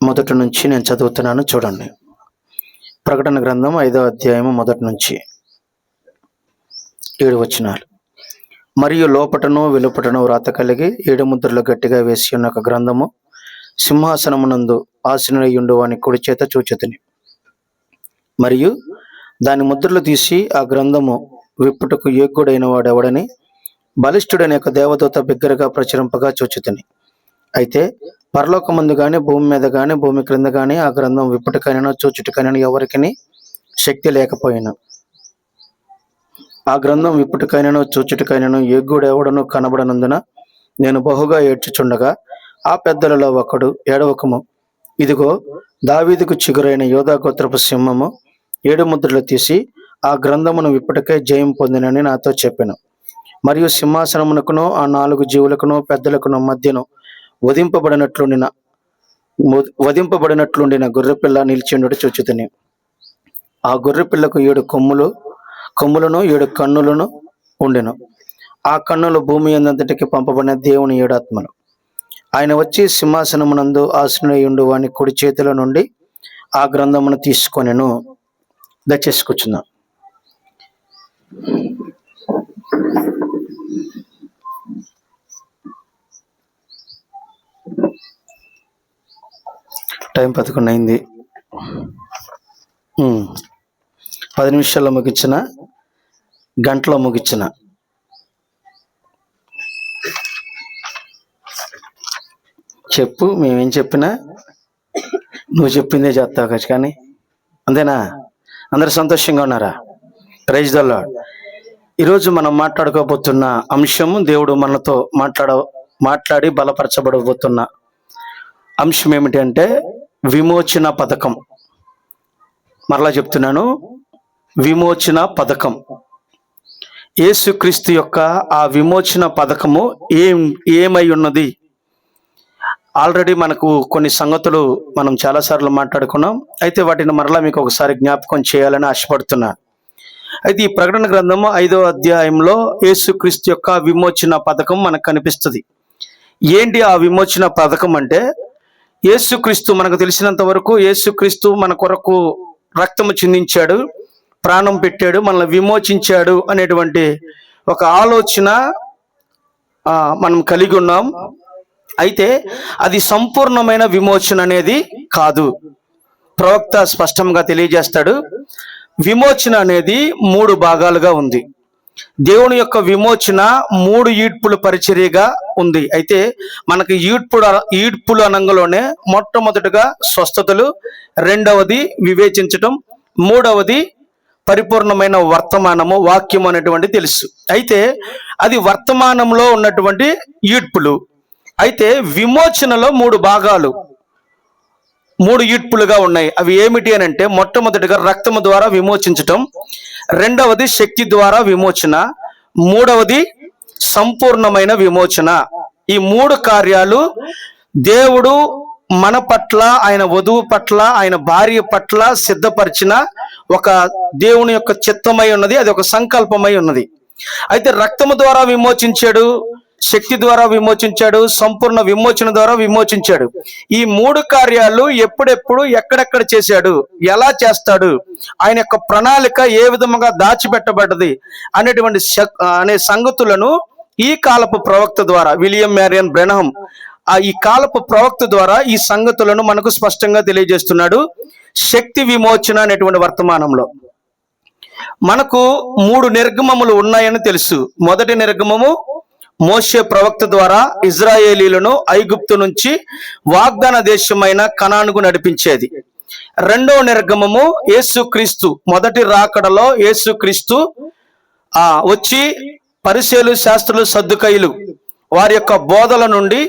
మొదటి నుంచి నేను చదువుతున్నాను, చూడండి. ప్రకటన గ్రంథం 5వ అధ్యాయము మొదటి నుంచి 7 వచనాలు. మరియు లోపటను వెలుపటను వ్రాత కలిగి 7 ముద్రలు గట్టిగా వేసి ఉన్న ఒక గ్రంథము సింహాసనమునందు ఆసీనుడైయుండు వాని కుడి చేత చూచితిని. మరియు దాని ముద్రలు తీసి ఆ గ్రంథము విప్పుటకు యోగ్యుడైన వాడెవడని బలిష్ఠుడైన యొక్క దేవదూత బిగ్గరగా ప్రచురింపగా చూచితిని. అయితే పరలోకమందు గాని భూమి మీద గాని భూమి క్రింద గాని ఆ గ్రంథం విప్పుటకైనను చూచుటకైనను ఎవరికిని శక్తి లేకపోయినా, ఆ గ్రంథం విప్పుటకైనను చూచుటకైనను యోగ్యుడెవడను కనబడనందున నేను బహుగా ఏడ్చుచుండగా ఆ పెద్దలలో ఒకడు, ఏడవకము, ఇదిగో దావీదుకు చిగురైన యోధా గోత్రపు సింహము 7 ముద్రలు తీసి ఆ గ్రంథమును విప్పుటకై జయం పొందినని నాతో చెప్పెను. మరియు సింహాసనమునకును ఆ 4 జీవులకును పెద్దలకును మధ్యను వధింపబడినట్లుండిన గొర్రెపిల్ల నిలిచిండుట చూచితిని. ఆ గొర్రెపిల్లకు 7 కొమ్ములను 7 కన్నులను ఉండెను. ఆ కన్నులు భూమి అంతటికి పంపబడిన దేవుని 7 ఆత్మలు. ఆయన వచ్చి సింహాసనమునందు ఆసీనుడైయుండు వాని కుడి చేతిలో నుండి ఆ గ్రంథమును తీసుకొనెను. దయచేసి కూర్చుందాం. టైం 11 అయింది. 10 నిమిషాల్లో ముగించిన, గంటలో ముగించిన. చెప్పు, మేమేం చెప్పినా నువ్వు చెప్పిందే చేస్తావు కదా, కానీ అంతేనా? అందరు సంతోషంగా ఉన్నారా? Praise the Lord. ఈరోజు మనం మాట్లాడుకోబోతున్న అంశము, దేవుడు మనతో మాట్లాడి బలపరచబడబోతున్న అంశం ఏమిటి అంటే విమోచన పథకం. మరలా చెప్తున్నాను, విమోచన పథకం. యేసుక్రీస్తు యొక్క ఆ విమోచన పథకము ఏమై ఉన్నది? ఆల్రెడీ మనకు కొన్ని సంగతులు మనం చాలాసార్లు మాట్లాడుకున్నాం. అయితే వాటిని మరలా మీకు ఒకసారి జ్ఞాపకం చేయాలని ఆశపడుతున్నా. అయితే ఈ ప్రకటన గ్రంథము 5వ అధ్యాయంలో యేసుక్రీస్తు యొక్క విమోచన పథకం మనకు కనిపిస్తుంది. ఏంటి ఆ విమోచన పథకం అంటే, యేసుక్రీస్తు మనకు తెలిసినంత వరకు యేసుక్రీస్తు మన కొరకు రక్తము చిందించాడు, ప్రాణం పెట్టాడు, మనల్ని విమోచించాడు అనేటువంటి ఒక ఆలోచన మనం కలిగి ఉన్నాం. అయితే అది సంపూర్ణమైన విమోచన అనేది కాదు. ప్రవక్త స్పష్టంగా తెలియజేస్తాడు, విమోచన అనేది 3 భాగాలుగా ఉంది. దేవుని యొక్క విమోచన 3 ఈడ్పుల పరిచర్యగా ఉంది. అయితే మనకి ఈడ్పులు అనంగలోనే మొట్టమొదటిగా స్వస్థతలు, రెండవది వివేచించటం, మూడవది పరిపూర్ణమైన వర్తమానము, వాక్యం అనేటువంటి తెలుసు. అయితే అది వర్తమానంలో ఉన్నటువంటి ఈడ్పులు. అయితే విమోచనలో 3 భాగాలు, 3 ఈడ్పులుగా ఉన్నాయి. అవి ఏమిటి అని అంటే, మొట్టమొదటిగా రక్తము ద్వారా విమోచించటం, రెండవది శక్తి ద్వారా విమోచన, మూడవది సంపూర్ణమైన విమోచన. ఈ 3 కార్యాలు దేవుడు మన పట్ల, ఆయన వధువు పట్ల, ఆయన భార్య పట్ల సిద్ధపరిచిన ఒక దేవుని యొక్క చిత్తమై ఉన్నది. అది ఒక సంకల్పమై ఉన్నది. అయితే రక్తము ద్వారా విమోచించాడు, శక్తి ద్వారా విమోచించాడు, సంపూర్ణ విమోచన ద్వారా విమోచించాడు. ఈ 3 కార్యాలు ఎప్పుడెప్పుడు ఎక్కడెక్కడ చేశాడు, ఎలా చేస్తాడు, ఆయన యొక్క ప్రణాళిక ఏ విధముగా దాచిపెట్టబడ్డది అనే సంగతులను ఈ కాలపు ప్రవక్త ద్వారా, విలియం మ్యారియన్ బ్రెనహం ఈ కాలపు ప్రవక్త ద్వారా ఈ సంగతులను మనకు స్పష్టంగా తెలియజేస్తున్నాడు. శక్తి విమోచన అనేటువంటి వర్తమానంలో మనకు 3 నిర్గమములు ఉన్నాయని తెలుసు. మొదటి నిర్గమము మోషే ప్రవక్త ద్వారా ఇజ్రాయేలీలను ఐగుప్తు నుంచి వాగ్దాన దేశమైన కనానుకు నడిపించేది. రెండవ నిర్గమము యేసుక్రీస్తు మొదటి రాకడలో యేసుక్రీస్తు వచ్చి పరిసయ్యులు, శాస్త్రులు, సద్దుకయ్యులు వారి యొక్క బోధల నుండి,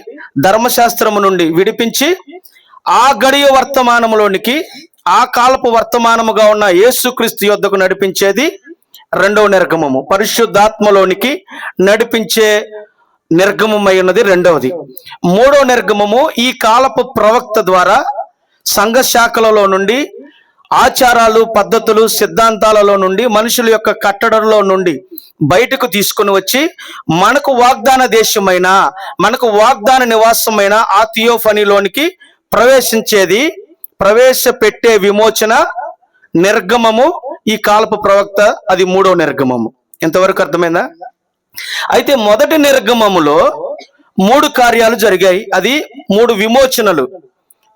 ధర్మశాస్త్రము నుండి విడిపించి ఆ గడియ వర్తమానములోనికి, ఆ కాలపు వర్తమానముగా ఉన్న యేసుక్రీస్తు యొద్దకు నడిపించేది రెండవ నిర్గమము. పరిశుద్ధాత్మలోనికి నడిపించే నిర్గమమై ఉన్నది రెండవది. మూడవ నిర్గమము ఈ కాలపు ప్రవక్త ద్వారా సంఘ శాఖలలో నుండి, ఆచారాలు, పద్ధతులు, సిద్ధాంతాలలో నుండి, మనుషుల యొక్క కట్టడలో నుండి బయటకు తీసుకుని వచ్చి మనకు వాగ్దాన దేశమైన, మనకు వాగ్దాన నివాసమైన ఆ థియోఫనీలోనికి ప్రవేశపెట్టే విమోచన నిర్గమము, ఈ కాలపు ప్రవక్త అది 3వ నిర్గమము. ఇంతవరకు అర్థమైందా? అయితే మొదటి నిర్గమములో 3 కార్యాలు జరిగాయి. అది 3 విమోచనలు.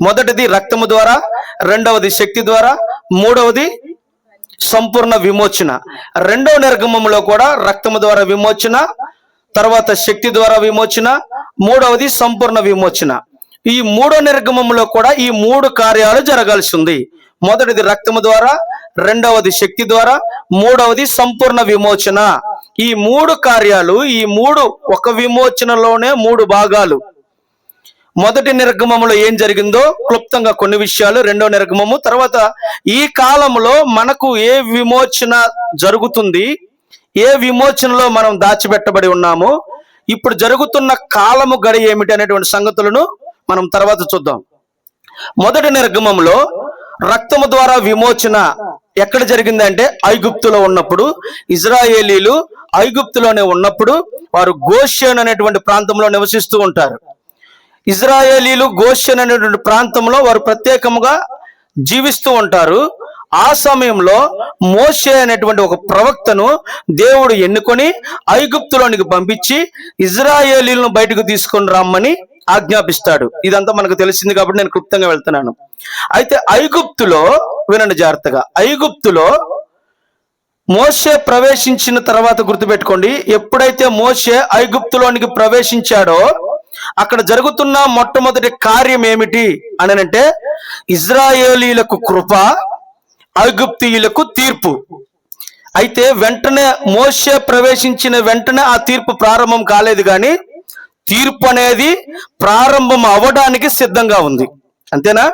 మొదటిది రక్తము ద్వారా, రెండవది శక్తి ద్వారా, మూడవది సంపూర్ణ విమోచన. 2వ నిర్గమములో కూడా రక్తము ద్వారా విమోచన, తర్వాత శక్తి ద్వారా విమోచన, మూడవది సంపూర్ణ విమోచన. ఈ 3వ నిర్గమములో కూడా ఈ 3 కార్యాలు జరగాల్సి ఉంది. మొదటిది రక్తము ద్వారా, రెండవది శక్తి ద్వారా, మూడవది సంపూర్ణ విమోచన. ఈ 3 కార్యాలు, ఈ 3 ఒక విమోచనలోనే 3 భాగాలు. మొదటి నిర్గమములో ఏం జరిగిందో క్లుప్తంగా కొన్ని విషయాలు, 2వ నిర్గమము, తర్వాత ఈ కాలంలో మనకు ఏ విమోచన జరుగుతుంది, ఏ విమోచనలో మనం దాచిపెట్టబడి ఉన్నామో, ఇప్పుడు జరుగుతున్న కాలము గడి ఏమిటి అనేటువంటి సంగతులను మనం తర్వాత చూద్దాం. మొదటి నిర్గమంలో రక్తము ద్వారా విమోచన ఎక్కడ జరిగిందంటే ఐగుప్తులో ఉన్నప్పుడు. ఇజ్రాయేలీలు ఐగుప్తులోనే ఉన్నప్పుడు వారు గోషెన్ అనేటువంటి ప్రాంతంలో నివసిస్తూ ఉంటారు. ఇజ్రాయేలీలు గోషెన్ అనేటువంటి ప్రాంతంలో వారు ప్రత్యేకంగా జీవిస్తూ ఉంటారు. ఆ సమయంలో మోషే అనేటువంటి ఒక ప్రవక్తను దేవుడు ఎన్నుకొని ఐగుప్తులోనికి పంపించి ఇజ్రాయేలీలను బయటకు తీసుకొని రమ్మని ఆజ్ఞాపిస్తాడు. ఇదంతా మనకు తెలిసింది కాబట్టి నేను క్లుప్తంగా వెళ్తున్నాను. అయితే ఐగుప్తులో, వినండి జాగ్రత్తగా, ఐగుప్తులో మోషే ప్రవేశించిన తర్వాత గుర్తుపెట్టుకోండి, ఎప్పుడైతే మోషే ఐగుప్తులోనికి ప్రవేశించాడో అక్కడ జరుగుతున్న మొట్టమొదటి కార్యం ఏమిటి అని అంటే ఇజ్రాయేలీలకు కృప, ఐగుప్తీయులకు తీర్పు. అయితే వెంటనే మోషే ప్రవేశించిన వెంటనే ఆ తీర్పు ప్రారంభం కాలేదు, కానీ తీర్పు అనేది ప్రారంభం అవ్వడానికి సిద్ధంగా ఉంది. అంతేనా?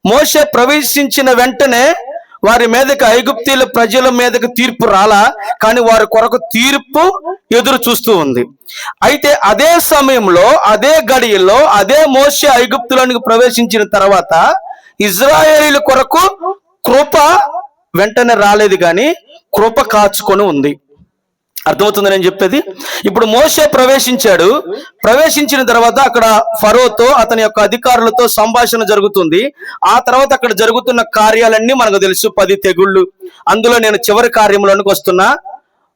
మోషే ప్రవేశించిన వెంటనే వారి మీదకి, ఐగుప్తీయుల ప్రజల మీదకి తీర్పు రాలా, కానీ వారి కొరకు తీర్పు ఎదురు చూస్తూ ఉంది. అయితే అదే సమయంలో, అదే గడియల్లో, అదే మోషే ఐగుప్తులోనికి ప్రవేశించిన తర్వాత ఇజ్రాయేలీల కొరకు కృప వెంటనే రాలేదు, కానీ కృప కాచుకొని ఉంది. అర్థమవుతుంది నేను చెప్పేది? ఇప్పుడు మోషే ప్రవేశించాడు. ప్రవేశించిన తర్వాత అక్కడ ఫరోతో, అతని యొక్క అధికారులతో సంభాషణ జరుగుతుంది. ఆ తర్వాత అక్కడ జరుగుతున్న కార్యాలన్నీ మనకు తెలుసు. 10 తెగుళ్ళు. అందులో నేను చివరి కార్యంలోనికి వస్తున్నా.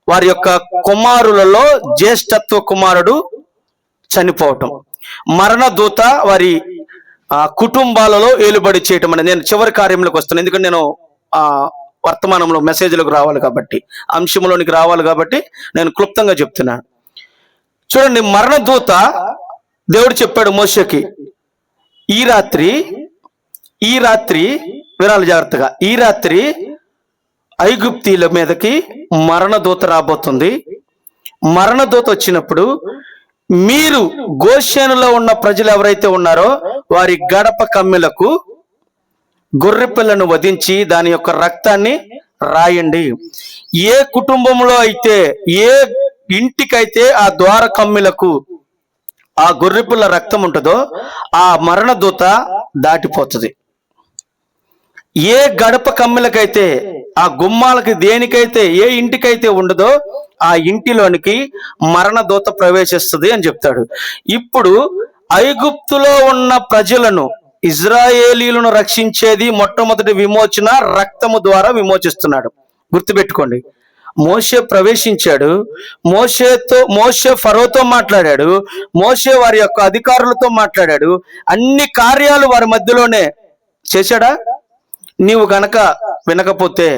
వారి యొక్క కుమారులలో జ్యేష్ఠత్వ కుమారుడు చనిపోవటం, మరణదూత వారి కుటుంబాలలో ఏలుబడి చేయటం అనేది నేను చివరి కార్యంలోకి వస్తున్నాను. ఎందుకంటే నేను వర్తమానంలో మెసేజ్లకు రావాలి కాబట్టి, అంశంలోనికి రావాలి కాబట్టి నేను క్లుప్తంగా చెప్తున్నాను. చూడండి, మరణదూత దేవుడు చెప్పాడు మోషేకి, ఈ రాత్రి వినాలి జాగ్రత్తగా, ఈ రాత్రి ఐగుప్తీయుల మీదకి మరణదూత రాబోతుంది. మరణదూత వచ్చినప్పుడు మీరు గోషెనులో ఉన్న ప్రజలు ఎవరైతే ఉన్నారో వారి గడప కమ్మెలకు గొర్రె పిల్లను వధించి దాని యొక్క రక్తాన్ని రాయండి. ఏ కుటుంబంలో అయితే, ఏ ఇంటికైతే ఆ ద్వార కమ్మిలకు ఆ గొర్రె పిల్ల రక్తం ఉంటుందో ఆ మరణదూత దాటిపోతుంది. ఏ గడప కమ్మిలకైతే, ఆ గుమ్మాలకి, దేనికైతే, ఏ ఇంటికైతే ఉండదో ఆ ఇంటిలోనికి మరణదూత ప్రవేశిస్తుంది అని చెప్తాడు. ఇప్పుడు ఐగుప్తులో ఉన్న ప్రజలను, ఇజ్రాయేలీలను రక్షించేది మొట్టమొదటి విమోచన రక్తము ద్వారా విమోచిస్తున్నాడు. గుర్తుపెట్టుకోండి, మోషే ప్రవేశించాడు, మోషే ఫరోతో మాట్లాడాడు, మోషే వారి యొక్క అధికారులతో మాట్లాడాడు, అన్ని కార్యాలు వారి మధ్యలోనే చేశాడా? నీవు గనక వినకపోతే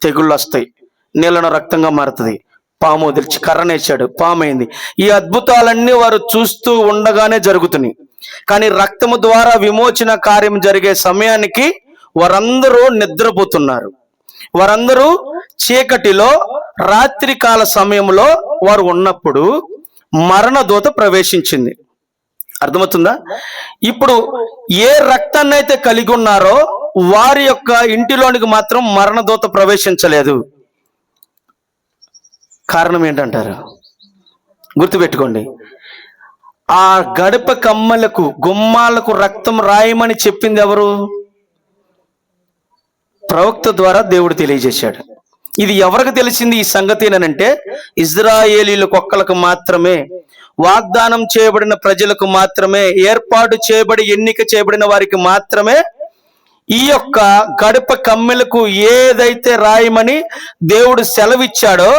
తెగుళ్ళు వస్తాయి, నీళ్ళను రక్తంగా మారుతుంది, పాము వదిలిచి కర్రనేసాడు, పాము అయింది. ఈ అద్భుతాలన్నీ వారు చూస్తూ ఉండగానే జరుగుతున్నాయి. కానీ రక్తము ద్వారా విమోచన కార్యం జరిగే సమయానికి వారందరూ నిద్రపోతున్నారు. వారందరూ చీకటిలో, రాత్రికాల సమయంలో వారు ఉన్నప్పుడు మరణదూత ప్రవేశించింది. అర్థమవుతుందా? ఇప్పుడు ఏ రక్తాన్ని అయితే కలిగి ఉన్నారో వారి యొక్క ఇంటిలోనికి మాత్రం మరణదూత ప్రవేశించలేదు. కారణం ఏంటంటారు? గుర్తుపెట్టుకోండి, ఆ గడప కమ్మలకు, గుమ్మాలకు రక్తం రాయమని చెప్పింది ఎవరు? ప్రవక్త ద్వారా దేవుడు తెలియజేశాడు. ఇది ఎవరికి తెలిసింది ఈ సంగతి అంటే ఇజ్రాయేలీలకు ఒక్కలకు మాత్రమే. వాగ్దానం చేయబడిన ప్రజలకు మాత్రమే, ఏర్పాటు చేయబడి ఎన్నిక చేయబడిన వారికి మాత్రమే ఈ యొక్క గడప కమ్మెలకు ఏదైతే రాయమని దేవుడు సెలవిచ్చాడో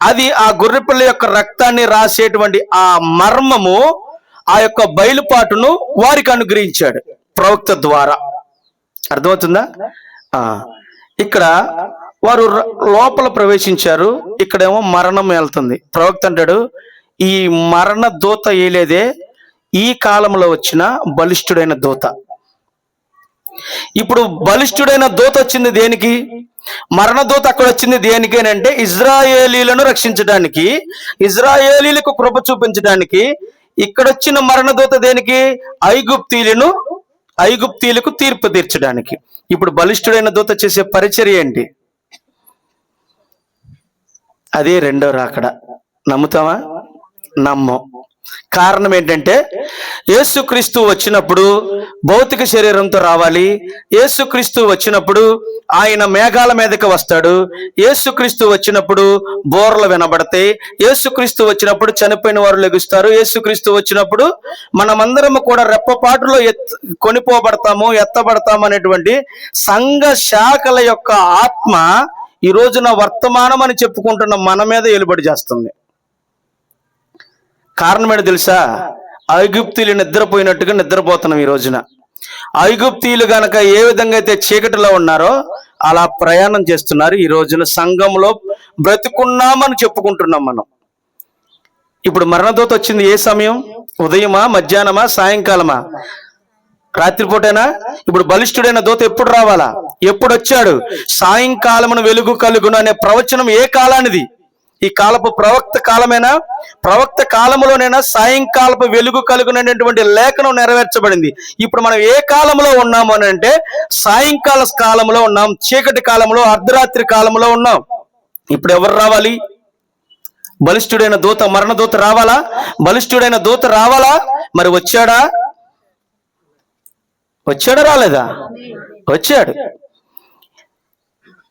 అది ఆ గొర్రెపిల్ల యొక్క రక్తాన్ని రాసేటువంటి ఆ మర్మము, ఆ యొక్క బయలుపాటును వారికి అనుగ్రహించాడు ప్రవక్త ద్వారా. అర్థమవుతుందా? ఇక్కడ వారు లోపల ప్రవేశించారు, ఇక్కడేమో మరణం వెళ్తుంది. ప్రవక్త అంటాడు, ఈ మరణ దూత ఏలేదే ఈ కాలంలో వచ్చిన బలిష్ఠుడైన దూత. ఇప్పుడు బలిష్ఠుడైన దూత వచ్చింది దేనికి? మరణ దూత అక్కడ వచ్చింది దేనికి అంటే ఇజ్రాయేలీలను రక్షించడానికి, ఇజ్రాయేలీలకు కృప చూపించడానికి. ఇక్కడ వచ్చిన మరణ దూత దేనికి? ఐగుప్తీయులకు తీర్పు తీర్చడానికి. ఇప్పుడు బలిష్ఠుడైన దూత చేసే పరిచర్య ఏంటి? అదే రెండో రాకడ. నమ్ముతావా? నమ్మం. కారణం ఏంటంటే యేసుక్రీస్తు వచ్చినప్పుడు భౌతిక శరీరంతో రావాలి. యేసుక్రీస్తు వచ్చినప్పుడు ఆయన మేఘాల మీదకి వస్తాడు. యేసుక్రీస్తు వచ్చినప్పుడు బోర్లు వినబడతాయి. యేసుక్రీస్తు వచ్చినప్పుడు చనిపోయిన వారు లెగుస్తారు. యేసుక్రీస్తు వచ్చినప్పుడు మనమందరము కూడా రెప్పపాటులో కొనిపోబడతాము, ఎత్తబడతాము అనేటువంటి సంఘ శాఖల యొక్క ఆత్మ ఈ రోజున వర్తమానం అని చెప్పుకుంటున్న మన మీద ఏలుబడి చేస్తుంది. కారణం ఏంటో తెలుసా? ఐగుప్తీయులు నిద్రపోయినట్టుగా నిద్రపోతున్నాం ఈ రోజున. ఐగుప్తీయులు గనక ఏ విధంగా అయితే చీకటిలో ఉన్నారో అలా ప్రయాణం చేస్తున్నారు ఈ రోజున. సంఘంలో బ్రతుకున్నామని చెప్పుకుంటున్నాం మనం. ఇప్పుడు మరణదూత వచ్చింది ఏ సమయం? ఉదయమా, మధ్యాహ్నమా, సాయంకాలమా, రాత్రిపూటేనా? ఇప్పుడు బలిష్ఠుడైన దూత ఎప్పుడు రావాలా? ఎప్పుడు వచ్చాడు? సాయంకాలమున వెలుగు కలుగును అనే ప్రవచనం ఏ కాలానిది? ఈ కాలపు ప్రవక్త కాలమేనా? ప్రవక్త కాలంలోనైనా సాయంకాలపు వెలుగు కలుగునటువంటి లేఖనం నెరవేర్చబడింది. ఇప్పుడు మనం ఏ కాలంలో ఉన్నాము అని అంటే సాయంకాల కాలంలో ఉన్నాం, చీకటి కాలంలో, అర్ధరాత్రి కాలంలో ఉన్నాం. ఇప్పుడు ఎవరు రావాలి? బలిష్ఠుడైన దూత, మరణ దూత రావాలా? బలిష్ఠుడైన దూత రావాలా? మరి వచ్చాడా? రాలేదా? వచ్చాడు.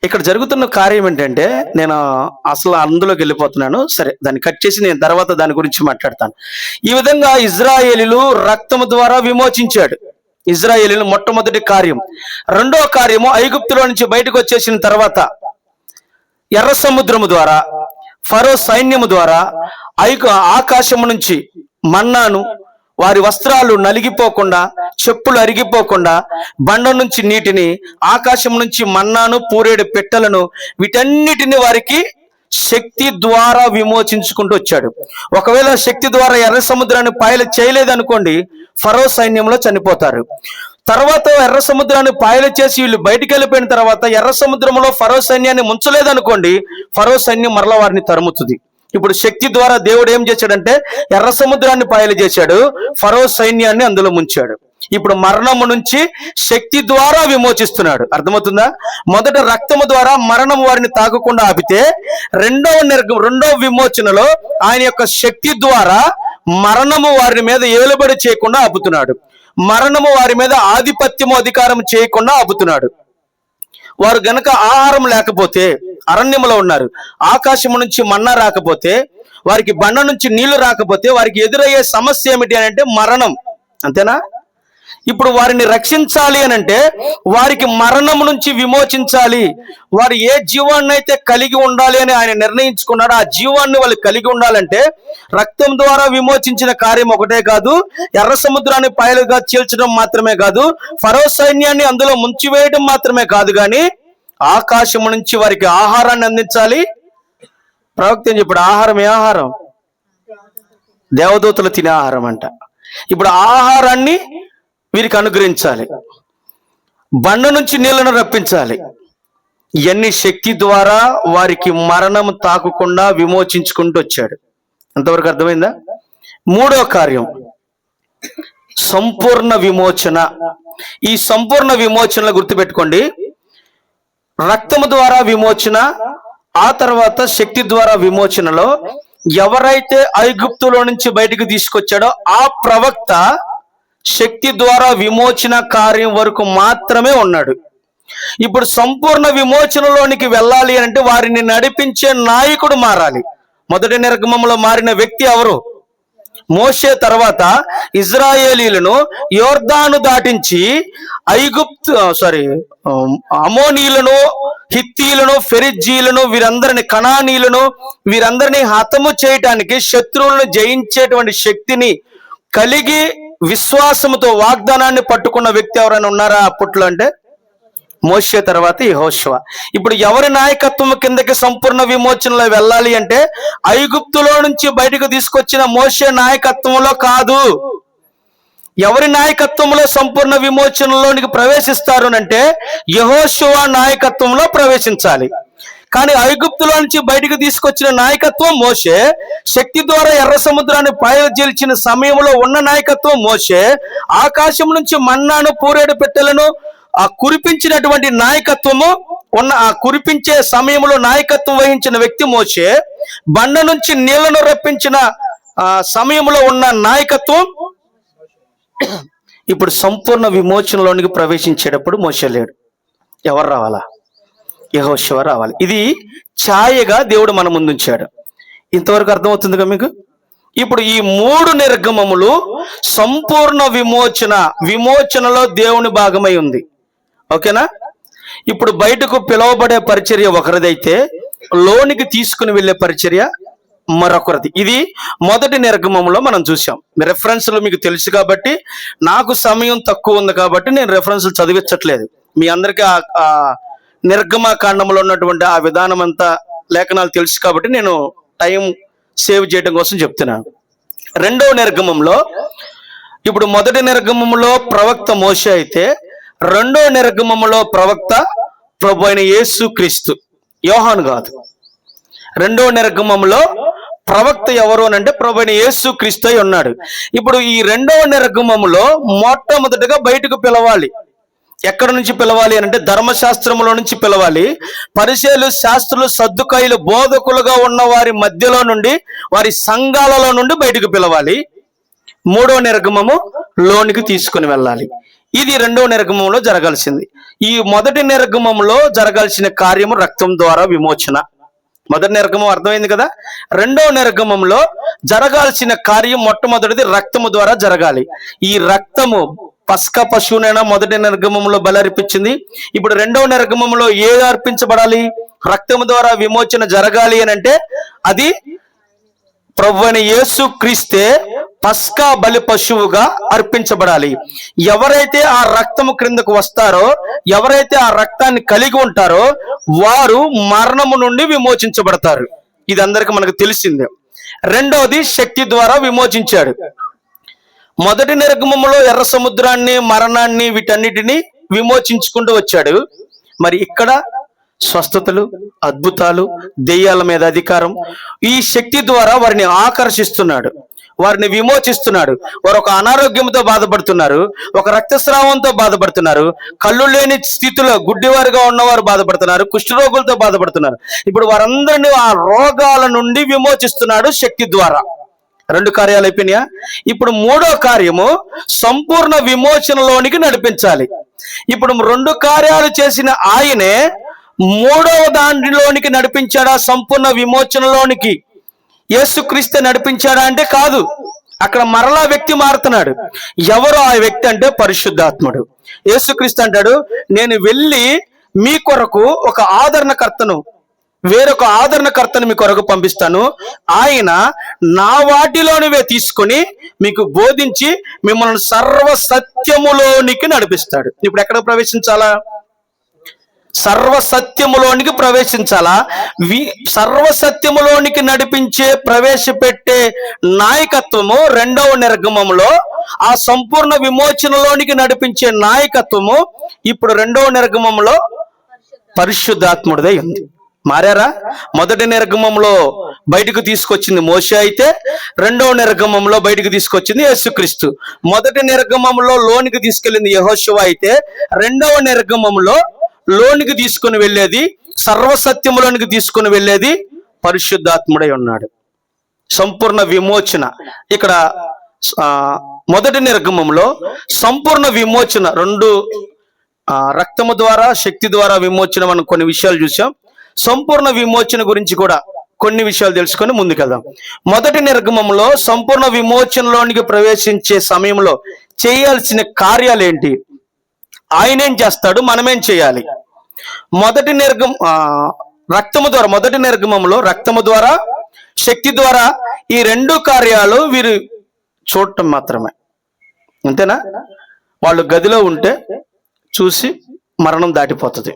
ఇక్కడ జరుగుతున్న కార్యం ఏంటంటే, నేను అసలు అందులోకి వెళ్ళిపోతున్నాను. సరే, దాన్ని కట్ చేసి నేను తర్వాత దాని గురించి మాట్లాడతాను. ఈ విధంగా ఇజ్రాయేలీలు రక్తము ద్వారా విమోచించాడు. ఇజ్రాయేలీలు మొట్టమొదటి కార్యం. రెండో కార్యము, ఐగుప్తులో నుంచి బయటకు వచ్చేసిన తర్వాత ఎర్ర సముద్రము ద్వారా, ఫరో సైన్యము ద్వారా ఆకాశము నుంచి మన్నాను, వారి వస్త్రాలు నలిగిపోకుండా, చెప్పులు అరిగిపోకుండా, బండ నుంచి నీటిని, ఆకాశం నుంచి మన్నాను, పూరేడు పెట్టెలను, వీటన్నిటిని వారికి శక్తి ద్వారా విమోచించుకుంటూ వచ్చాడు. ఒకవేళ శక్తి ద్వారా ఎర్ర సముద్రాన్ని పాయలు చేయలేదనుకోండి, ఫరో సైన్యంలో చనిపోతారు. తర్వాత ఎర్ర సముద్రాన్ని పాయలు చేసి వీళ్ళు బయటికి వెళ్ళిపోయిన తర్వాత ఎర్ర సముద్రంలో ఫరో సైన్యాన్ని ముంచలేదనుకోండి, ఫరో సైన్యం మరలా వారిని తరుముతుంది. ఇప్పుడు శక్తి ద్వారా దేవుడు ఏం చేశాడంటే ఎర్ర సముద్రాన్ని పాయలు చేశాడు, ఫరో సైన్యాన్ని అందులో ముంచాడు. ఇప్పుడు మరణము నుంచి శక్తి ద్వారా విమోచిస్తున్నాడు. అర్థమవుతుందా? మొదట రక్తము ద్వారా మరణం వారిని తాకకుండా ఆపితే, రెండవ విమోచనలో ఆయన యొక్క శక్తి ద్వారా మరణము వారి మీద ఏలుబడి చేయకుండా ఆపుతున్నాడు. మరణము వారి మీద ఆధిపత్యము, అధికారం చేయకుండా ఆపుతున్నాడు. వారు గనక ఆహారం లేకపోతే, అరణ్యంలో ఉన్నారు, ఆకాశము నుంచి మన్నా రాకపోతే, వారికి బండ నుంచి నీళ్లు రాకపోతే వారికి ఎదురయ్యే సమస్య ఏమిటి అని అంటే మరణం. అంతేనా? ఇప్పుడు వారిని రక్షించాలి అని అంటే వారికి మరణం నుంచి విమోచించాలి. వారు ఏ జీవాన్ని అయితే కలిగి ఉండాలి అని ఆయన నిర్ణయించుకున్నాడో ఆ జీవాన్ని వాళ్ళు కలిగి ఉండాలంటే రక్తం ద్వారా విమోచించిన కార్యం ఒకటే కాదు, ఎర్ర సముద్రాన్ని పాయలుగా చీల్చడం మాత్రమే కాదు, ఫరో సైన్యాన్ని అందులో ముంచివేయడం మాత్రమే కాదు, కానీ ఆకాశం నుంచి వారికి ఆహారాన్ని అందించాలి. ప్రవక్త ఏం చెప్పాడు? ఆహారం. ఏ ఆహారం? దేవదూతలు తినే ఆహారం అంట. ఇప్పుడు ఆహారాన్ని వీరికి అనుగ్రహించాలి, బండ నుంచి నీళ్లను రప్పించాలి. ఇవన్నీ శక్తి ద్వారా వారికి మరణం తాకకుండా విమోచించుకుంటూ వచ్చాడు. అంతవరకు అర్థమైందా? మూడో కార్యం సంపూర్ణ విమోచన. ఈ సంపూర్ణ విమోచనలో గుర్తుపెట్టుకోండి, రక్తము ద్వారా విమోచన, ఆ తర్వాత శక్తి ద్వారా విమోచనలో ఎవరైతే ఐగుప్తులో నుంచి బయటకు తీసుకొచ్చాడో ఆ ప్రవక్త శక్తి ద్వారా విమోచన కార్యం వరకు మాత్రమే ఉన్నాడు. ఇప్పుడు సంపూర్ణ విమోచనలోనికి వెళ్ళాలి అంటే వారిని నడిపించే నాయకుడు మారాలి. మొదటి నిర్గమంలో మారిన వ్యక్తి ఎవరు? మోషే తర్వాత ఇజ్రాయేలీలను యోర్దాను దాటించి అమోనీయులను, హిత్తీలను, ఫెరిజ్జీలను, వీరందరిని కనానీయులను, వీరందరినీ హతము చేయటానికి, శత్రువులను జయించేటువంటి శక్తిని కలిగి విశ్వాసముతో వాగ్దానాన్ని పట్టుకున్న వ్యక్తి ఎవరైనా ఉన్నారా అప్పట్లో అంటే మోషే తర్వాత యెహోషువ. ఇప్పుడు ఎవరి నాయకత్వం కిందకి సంపూర్ణ విమోచనలో వెళ్ళాలి అంటే ఐగుప్తులో నుంచి బయటకు తీసుకొచ్చిన మోషే నాయకత్వంలో కాదు. ఎవరి నాయకత్వంలో సంపూర్ణ విమోచనలోనికి ప్రవేశిస్తారు అంటే యెహోషువ నాయకత్వంలో ప్రవేశించాలి. కానీ ఐగుప్తులో నుంచి బయటకు తీసుకొచ్చిన నాయకత్వం మోషే, శక్తి ద్వారా ఎర్ర సముద్రాన్ని పాయజేల్చిన సమయంలో ఉన్న నాయకత్వం మోషే, ఆకాశం నుంచి మన్నాను, పూరేడు పెట్టెలను ఆ కురిపించినటువంటి నాయకత్వము ఉన్న, ఆ కురిపించే సమయంలో నాయకత్వం వహించిన వ్యక్తి మోషే, బండ నుంచి నీళ్లను రప్పించిన సమయంలో ఉన్న నాయకత్వం. ఇప్పుడు సంపూర్ణ విమోచనలోనికి ప్రవేశించేటప్పుడు మోషే లేడు. ఎవరు రావాలా? యెహోషువ రావాలి. ఇది ఛాయగా దేవుడు మన ముందుంచాడు. ఇంతవరకు అర్థమవుతుందిగా మీకు? ఇప్పుడు ఈ 3 నిర్గమములు సంపూర్ణ విమోచనలో దేవుని భాగమై ఉంది. ఓకేనా? ఇప్పుడు బయటకు పిలువబడే పరిచర్య ఒకరిదైతే లోనికి తీసుకుని వెళ్ళే పరిచర్య మరొకరిది. ఇది మొదటి నిర్గమంలో మనం చూసాం. రెఫరెన్స్లు మీకు తెలుసు కాబట్టి, నాకు సమయం తక్కువ ఉంది కాబట్టి నేను రెఫరెన్స్లు చదివించట్లేదు. మీ అందరికీ ఆ నిర్గమకాండంలో ఉన్నటువంటి ఆ విధానం అంతా లేఖనాలు తెలుసు కాబట్టి నేను టైం సేవ్ చేయడం కోసం చెప్తున్నాను. రెండవ నిర్గమంలో, ఇప్పుడు మొదటి నిర్గమంలో ప్రవక్త మోషే అయితే రెండో నిర్గమములో ప్రవక్త ప్రభు అయిన యేసు క్రీస్తు, యోహాను కాదు. రెండో నిర్గమంలో ప్రవక్త ఎవరు అని అంటే ప్రభు అయిన యేసు క్రీస్తు అయి ఉన్నాడు. ఇప్పుడు ఈ రెండవ నిర్గమములో మొట్టమొదటిగా బయటకు పిలవాలి. ఎక్కడి నుంచి పిలవాలి అని అంటే ధర్మశాస్త్రములో నుంచి పిలవాలి. పరిసయ్యులు, శాస్త్రులు, సద్దుకాయులు, బోధకులుగా ఉన్న వారి మధ్యలో నుండి, వారి సంఘాలలో నుండి బయటకు పిలవాలి. మూడో నిర్గమము లోనికి తీసుకుని వెళ్ళాలి. ఇది రెండవ నిర్గమంలో జరగాల్సింది. ఈ మొదటి నిర్గమంలో జరగాల్సిన కార్యము రక్తం ద్వారా విమోచన. మొదటి నిర్గమం అర్థమైంది కదా? రెండవ నిర్గమంలో జరగాల్సిన కార్యం మొట్టమొదటిది రక్తము ద్వారా జరగాలి. ఈ రక్తము పస్కా పశువునైనా మొదటి నిర్గమంలో బలర్పించింది. ఇప్పుడు రెండవ నిర్గమంలో ఏది అర్పించబడాలి? రక్తము ద్వారా విమోచన జరగాలి అని అంటే అది ప్రభువైన యేసు క్రీస్తే పస్కా బలి పశువుగా అర్పించబడాలి. ఎవరైతే ఆ రక్తము క్రిందకు వస్తారో, ఎవరైతే ఆ రక్తాన్ని కలిగి ఉంటారో వారు మరణము నుండి విమోచించబడతారు. ఇది అందరికి మనకు తెలిసిందే. రెండవది శక్తి ద్వారా విమోచించాడు. మొదటి నిర్గమములో ఎర్ర సముద్రాన్ని, మరణాన్ని, వీటన్నిటిని విమోచించుకుంటూ వచ్చాడు. మరి ఇక్కడ స్వస్థతలు, అద్భుతాలు, దెయ్యాల మీద అధికారం, ఈ శక్తి ద్వారా వారిని ఆకర్షిస్తున్నాడు, వారిని విమోచిస్తున్నాడు. వారు ఒక అనారోగ్యంతో బాధపడుతున్నారు, ఒక రక్తస్రావంతో బాధపడుతున్నారు, కళ్ళు లేని స్థితిలో గుడ్డివారుగా ఉన్నవారు బాధపడుతున్నారు, కుష్ఠరోగులతో బాధపడుతున్నారు. ఇప్పుడు వారందరినీ ఆ రోగాల నుండి విమోచిస్తున్నాడు శక్తి ద్వారా. 2 కార్యాలు అయిపోయినాయా? ఇప్పుడు 3వ కార్యము సంపూర్ణ విమోచనలోనికి నడిపించాలి. ఇప్పుడు 2 కార్యాలు చేసిన ఆయనే 3వ దాంట్లోనికి నడిపించాడా? సంపూర్ణ విమోచనలోనికి యేసుక్రీస్తు నడిపించాడా అంటే కాదు. అక్కడ మరలా వ్యక్తి మారుతున్నాడు. ఎవరు ఆ వ్యక్తి అంటే పరిశుద్ధాత్ముడు. యేసుక్రీస్తు అంటాడు, నేను వెళ్ళి మీ కొరకు ఒక ఆదరణకర్తను, వేరొక ఆదరణకర్తను మీ కొరకు పంపిస్తాను. ఆయన నా వాటిలోనివే తీసుకొని మీకు బోధించి మిమ్మల్ని సర్వ సత్యములోనికి నడిపిస్తాడు. ఇప్పుడు ఎక్కడ ప్రవేశించాలా? సర్వసత్యములోనికి ప్రవేశించాలా? సర్వసత్యములోనికి నడిపించే, ప్రవేశపెట్టే నాయకత్వము రెండవ నిర్గమంలో, ఆ సంపూర్ణ విమోచనలోనికి నడిపించే నాయకత్వము ఇప్పుడు రెండవ నిర్గమంలో పరిశుద్ధాత్ముడిదే ఉంది. మారారా? మొదటి నిర్గమంలో బయటకు తీసుకొచ్చింది మోషే అయితే రెండవ నిర్గమంలో బయటకు తీసుకొచ్చింది యేసుక్రీస్తు. మొదటి నిర్గమంలో లోనికి తీసుకెళ్ళింది యెహోషువ అయితే రెండవ నిర్గమంలో లోనికి తీసుకుని వెళ్ళేది, సర్వసత్యములోనికి తీసుకుని వెళ్ళేది పరిశుద్ధాత్ముడై ఉన్నాడు. సంపూర్ణ విమోచన ఇక్కడ మొదటి నిర్గమంలో సంపూర్ణ విమోచన 2 రక్తము ద్వారా, శక్తి ద్వారా విమోచన మనం కొన్ని విషయాలు చూసాం. సంపూర్ణ విమోచన గురించి కూడా కొన్ని విషయాలు తెలుసుకొని ముందుకెళ్దాం. మొదటి నిర్గమంలో సంపూర్ణ విమోచనలోనికి ప్రవేశించే సమయంలో చేయాల్సిన కార్యాలు ఏంటి? ఆయనేం చేస్తాడు, మనమేం చేయాలి? మొదటి నిర్గమంలో రక్తము ద్వారా, శక్తి ద్వారా, ఈ రెండు కార్యాలు వీరు చూడటం మాత్రమే. అంతేనా? వాళ్ళు గదిలో ఉంటే చూసి మరణం దాటిపోతుంది,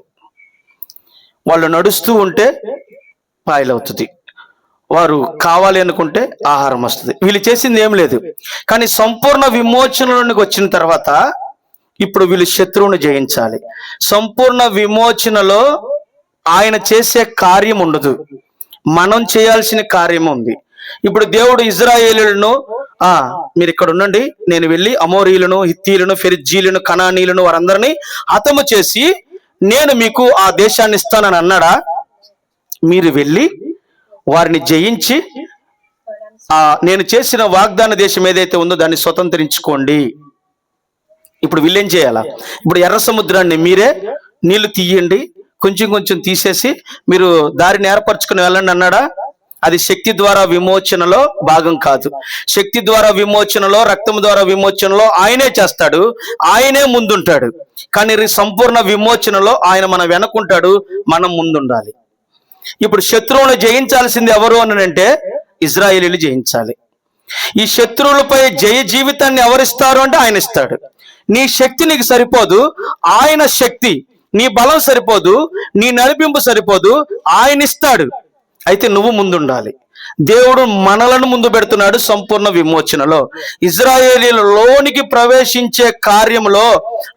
వాళ్ళు నడుస్తూ ఉంటే పాయలవుతుంది, వారు కావాలి అనుకుంటే ఆహారం వస్తుంది. వీళ్ళు చేసింది ఏం లేదు. కానీ సంపూర్ణ విమోచనలోనికి వచ్చిన తర్వాత ఇప్పుడు వీళ్ళు శత్రువును జయించాలి. సంపూర్ణ విమోచనలో ఆయన చేసే కార్యం ఉండదు, మనం చేయాల్సిన కార్యం ఉంది. ఇప్పుడు దేవుడు ఇజ్రాయేలులను మీరు ఇక్కడ ఉండండి, నేను వెళ్ళి అమోరీలను, హిత్తీలను, ఫెరిజ్జీలను, కనానీలను వారందరినీ హతము చేసి నేను మీకు ఆ దేశాన్ని ఇస్తానని అన్నాడా? మీరు వెళ్ళి వారిని జయించి నేను చేసిన వాగ్దాన దేశం ఏదైతే ఉందో దాన్ని స్వతంత్రించుకోండి. ఇప్పుడు వీళ్ళేం చేయాలా? ఇప్పుడు ఎర్ర సముద్రాన్ని మీరే నీళ్లు తీయండి, కొంచెం కొంచెం తీసేసి మీరు దారిని ఏర్పరచుకుని వెళ్ళండి అన్నాడా? అది శక్తి ద్వారా విమోచనలో భాగం కాదు. శక్తి ద్వారా విమోచనలో, రక్తం ద్వారా విమోచనలో ఆయనే చేస్తాడు, ఆయనే ముందుంటాడు. కానీ సంపూర్ణ విమోచనలో ఆయన మన వెనకుంటాడు, మనం ముందుండాలి. ఇప్పుడు శత్రువులను జయించాల్సింది ఎవరు అని అంటే ఇజ్రాయేలీలు జయించాలి. ఈ శత్రువులపై జయ జీవితాన్ని ఎవరిస్తారు అంటే ఆయన ఇస్తాడు. నీ శక్తి నీకు సరిపోదు, ఆయన శక్తి. నీ బలం సరిపోదు, నీ నడిపింపు సరిపోదు, ఆయన ఇస్తాడు. అయితే నువ్వు ముందుండాలి. దేవుడు మనలను ముందు పెడుతున్నాడు సంపూర్ణ విమోచనలో. ఇజ్రాయేలీల లోనికి ప్రవేశించే కార్యంలో,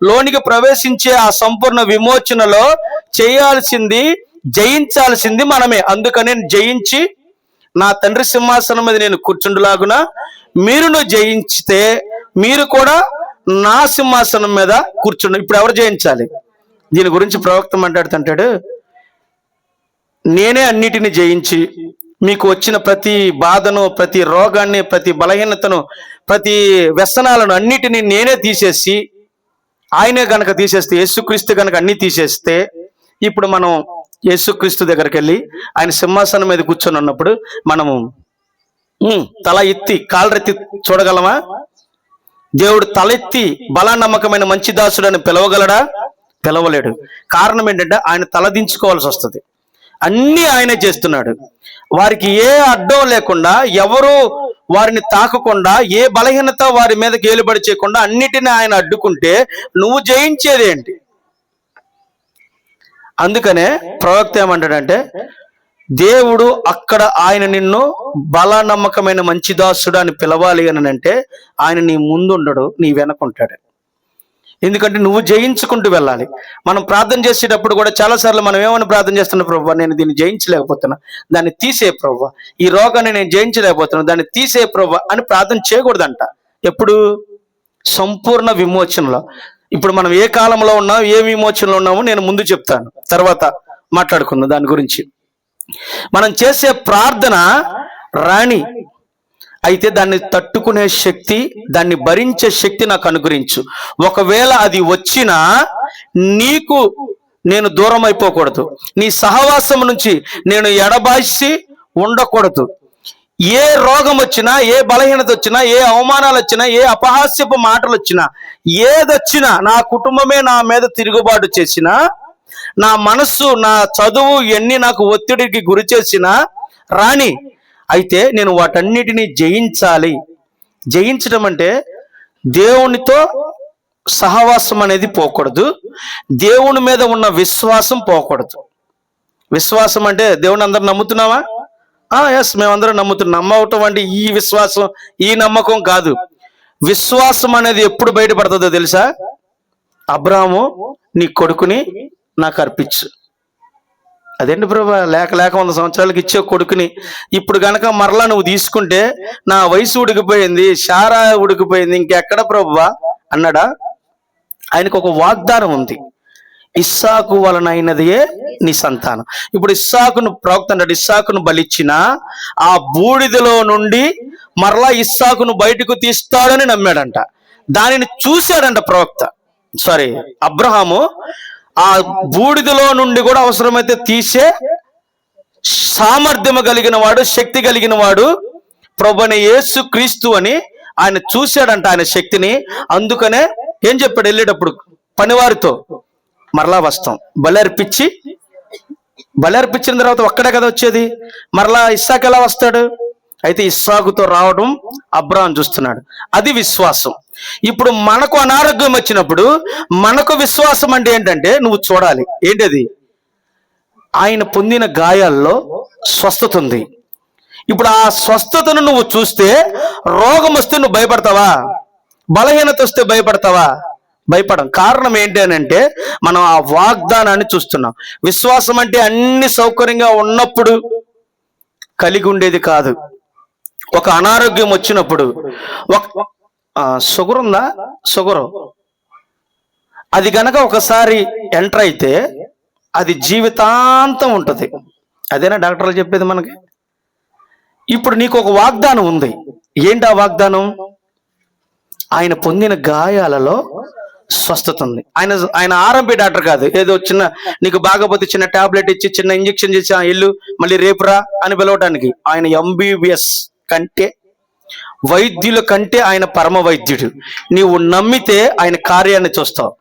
లోనికి ప్రవేశించే ఆ సంపూర్ణ విమోచనలో చేయాల్సింది, జయించాల్సింది మనమే. అందుకని జయించి నా తండ్రి సింహాసనం మీద నేను కూర్చుండులాగున మీరును జయించితే మీరు కూడా నా సింహాసనం మీద కూర్చుండు. ఇప్పుడు ఎవరు జయించాలి? దీని గురించి ప్రవక్త మాట్లాడుతుంటాడు, నేనే అన్నిటిని జయించి మీకు వచ్చిన ప్రతి బాధను, ప్రతి రోగాన్ని, ప్రతి బలహీనతను, ప్రతి వ్యసనాలను అన్నిటినీ నేనే తీసేసి, ఆయనే గనక తీసేస్తే, యేసుక్రీస్తు గనక అన్ని తీసేస్తే, ఇప్పుడు మనం యేసుక్రీస్తు దగ్గరికి వెళ్ళి ఆయన సింహాసనం మీద కూర్చొని ఉన్నప్పుడు మనము తల ఎత్తి కాళ్ళరెత్తి చూడగలమా? దేవుడు తలెత్తి బలానమ్మకమైన మంచి దాసుడు అని పిలవగలడా? పిలవలేడు. కారణం ఏంటంటే ఆయన తలదించుకోవాల్సి వస్తుంది. అన్నీ ఆయనే చేస్తున్నాడు. వారికి ఏ అడ్డం లేకుండా, ఎవరు వారిని తాకకుండా, ఏ బలహీనత వారి మీద గేలుబడి చేయకుండా అన్నిటినీ ఆయన అడ్డుకుంటే నువ్వు జయించేదేంటి? అందుకనే ప్రవక్త ఏమంటాడంటే, దేవుడు అక్కడ ఆయన నిన్ను బలనమ్మకమైన మంచి దాసుడు అని పిలవాలి అని అంటే ఆయన నీ ముందుండడు, నీ వెనకుంటాడు. ఎందుకంటే నువ్వు జయించుకుంటూ వెళ్ళాలి. మనం ప్రార్థన చేసేటప్పుడు కూడా చాలాసార్లు మనం ఏమని ప్రార్థన చేస్తున్నా, ప్రభువా నేను దీన్ని జయించలేకపోతున్నా, దాన్ని తీసే ప్రభువా, ఈ రోగాన్ని నేను జయించలేకపోతున్నా, దాన్ని తీసే ప్రభువా అని ప్రార్థన చేయకూడదంట. ఎప్పుడు? సంపూర్ణ విమోచనలో. ఇప్పుడు మనం ఏ కాలంలో ఉన్నాం, ఏ విమోచనలో ఉన్నామో నేను ముందు చెప్తాను, తర్వాత మాట్లాడుకుందాం దాని గురించి. మనం చేసే ప్రార్థన రాణి అయితే దాన్ని తట్టుకునే శక్తి, దాన్ని భరించే శక్తి నాకు అనుగ్రహించు. ఒకవేళ అది వచ్చినా నీకు నేను దూరం అయిపోకూడదు, నీ సహవాసం నుంచి నేను ఎడబాసి ఉండకూడదు. ఏ రోగం వచ్చినా, ఏ బలహీనత వచ్చినా, ఏ అవమానాలు వచ్చినా, ఏ అపహాస్యపు మాటలు వచ్చినా, ఏదొచ్చినా, నా కుటుంబమే నా మీద తిరుగుబాటు చేసినా, నా మనస్సు, నా చదువు ఎన్ని నాకు ఒత్తిడికి గురి చేసినా రాణి, అయితే నేను వాటన్నిటినీ జయించాలి. జయించడం అంటే దేవునితో సహవాసం అనేది పోకూడదు, దేవుని మీద ఉన్న విశ్వాసం పోకూడదు. విశ్వాసం అంటే దేవుని అందరూ నమ్ముతున్నావా? ఎస్, మేమందరం నమ్ముతున్నాం. నమ్మవటం అంటే ఈ విశ్వాసం, ఈ నమ్మకం కాదు. విశ్వాసం అనేది ఎప్పుడు బయటపడుతుందో తెలుసా? అబ్రాహాము నీ కొడుకుని నాకు అర్పించు. అదేంటి ప్రభా, లేక 100 సంవత్సరాలకి ఇచ్చే కొడుకుని ఇప్పుడు గనక మరలా నువ్వు తీసుకుంటే నా వయసు ఉడికిపోయింది, శారా ఉడికిపోయింది, ఇంకెక్కడ ప్రభువా అన్నాడా? ఆయనకు ఒక వాగ్దానం ఉంది, ఇస్సాకు వలన అయినదే నీ సంతానం. ఇప్పుడు ఇస్సాకును ప్రవక్త అన్నాడు, ఇస్సాకును బలిచ్చిన ఆ బూడిదలో నుండి మరలా ఇస్సాకును బయటకు తీస్తాడని నమ్మాడంట. దానిని చూశాడంట అబ్రహాము. ఆ బూడిదలో నుండి కూడా అవసరమైతే తీసే సామర్థ్యము కలిగిన వాడు, శక్తి కలిగిన వాడు ప్రభువైన యేసు క్రీస్తు అని ఆయన చూశాడంట ఆయన శక్తిని. అందుకనే ఏం చెప్పాడు వెళ్ళేటప్పుడు పనివారితో, మరలా వస్తాం. బలర్పించిన తర్వాత ఒక్కడే కదా వచ్చేది, మరలా ఇస్సాకు ఎలా వస్తాడు? అయితే ఇస్సాకుతో రావడం అబ్రాహాం చూస్తున్నాడు. అది విశ్వాసం. ఇప్పుడు మనకు అనారోగ్యం వచ్చినప్పుడు మనకు విశ్వాసం అంటే ఏంటంటే, నువ్వు చూడాలి ఏంటది, ఆయన పొందిన గాయాల్లో స్వస్థత ఉంది. ఇప్పుడు ఆ స్వస్థతను నువ్వు చూస్తే, రోగం వస్తే నువ్వు భయపడతావా? బలహీనత వస్తే భయపడతావా? భయపడం. కారణం ఏంటి అని అంటే, మనం ఆ వాగ్దానాన్ని చూస్తున్నాం. విశ్వాసం అంటే అన్ని సౌకర్యంగా ఉన్నప్పుడు కలిగి ఉండేది కాదు. ఒక అనారోగ్యం వచ్చినప్పుడు, షుగర్ ఉందా, షుగరు అది గనక ఒకసారి ఎంటర్ అయితే అది జీవితాంతం ఉంటుంది. అదేనా డాక్టర్లు చెప్పేది మనకి. ఇప్పుడు నీకు ఒక వాగ్దానం ఉంది. ఏంటి ఆ వాగ్దానం? ఆయన పొందిన గాయాలలో స్వస్థత ఉంది. ఆయన ఆర్ఎంపీ డాక్టర్ కాదు, ఏదో చిన్న నీకు బాగపోతే చిన్న టాబ్లెట్ ఇచ్చి చిన్న ఇంజక్షన్ చేసి ఇల్లు మళ్ళీ రేపురా అని పిలవటానికి. ఆయన ఎంబీబీఎస్ కంటే, వైద్యుల కంటే ఆయన పరమ వైద్యుడు. నీవు నమ్మితే ఆయన కార్యాన్ని చూస్తావు.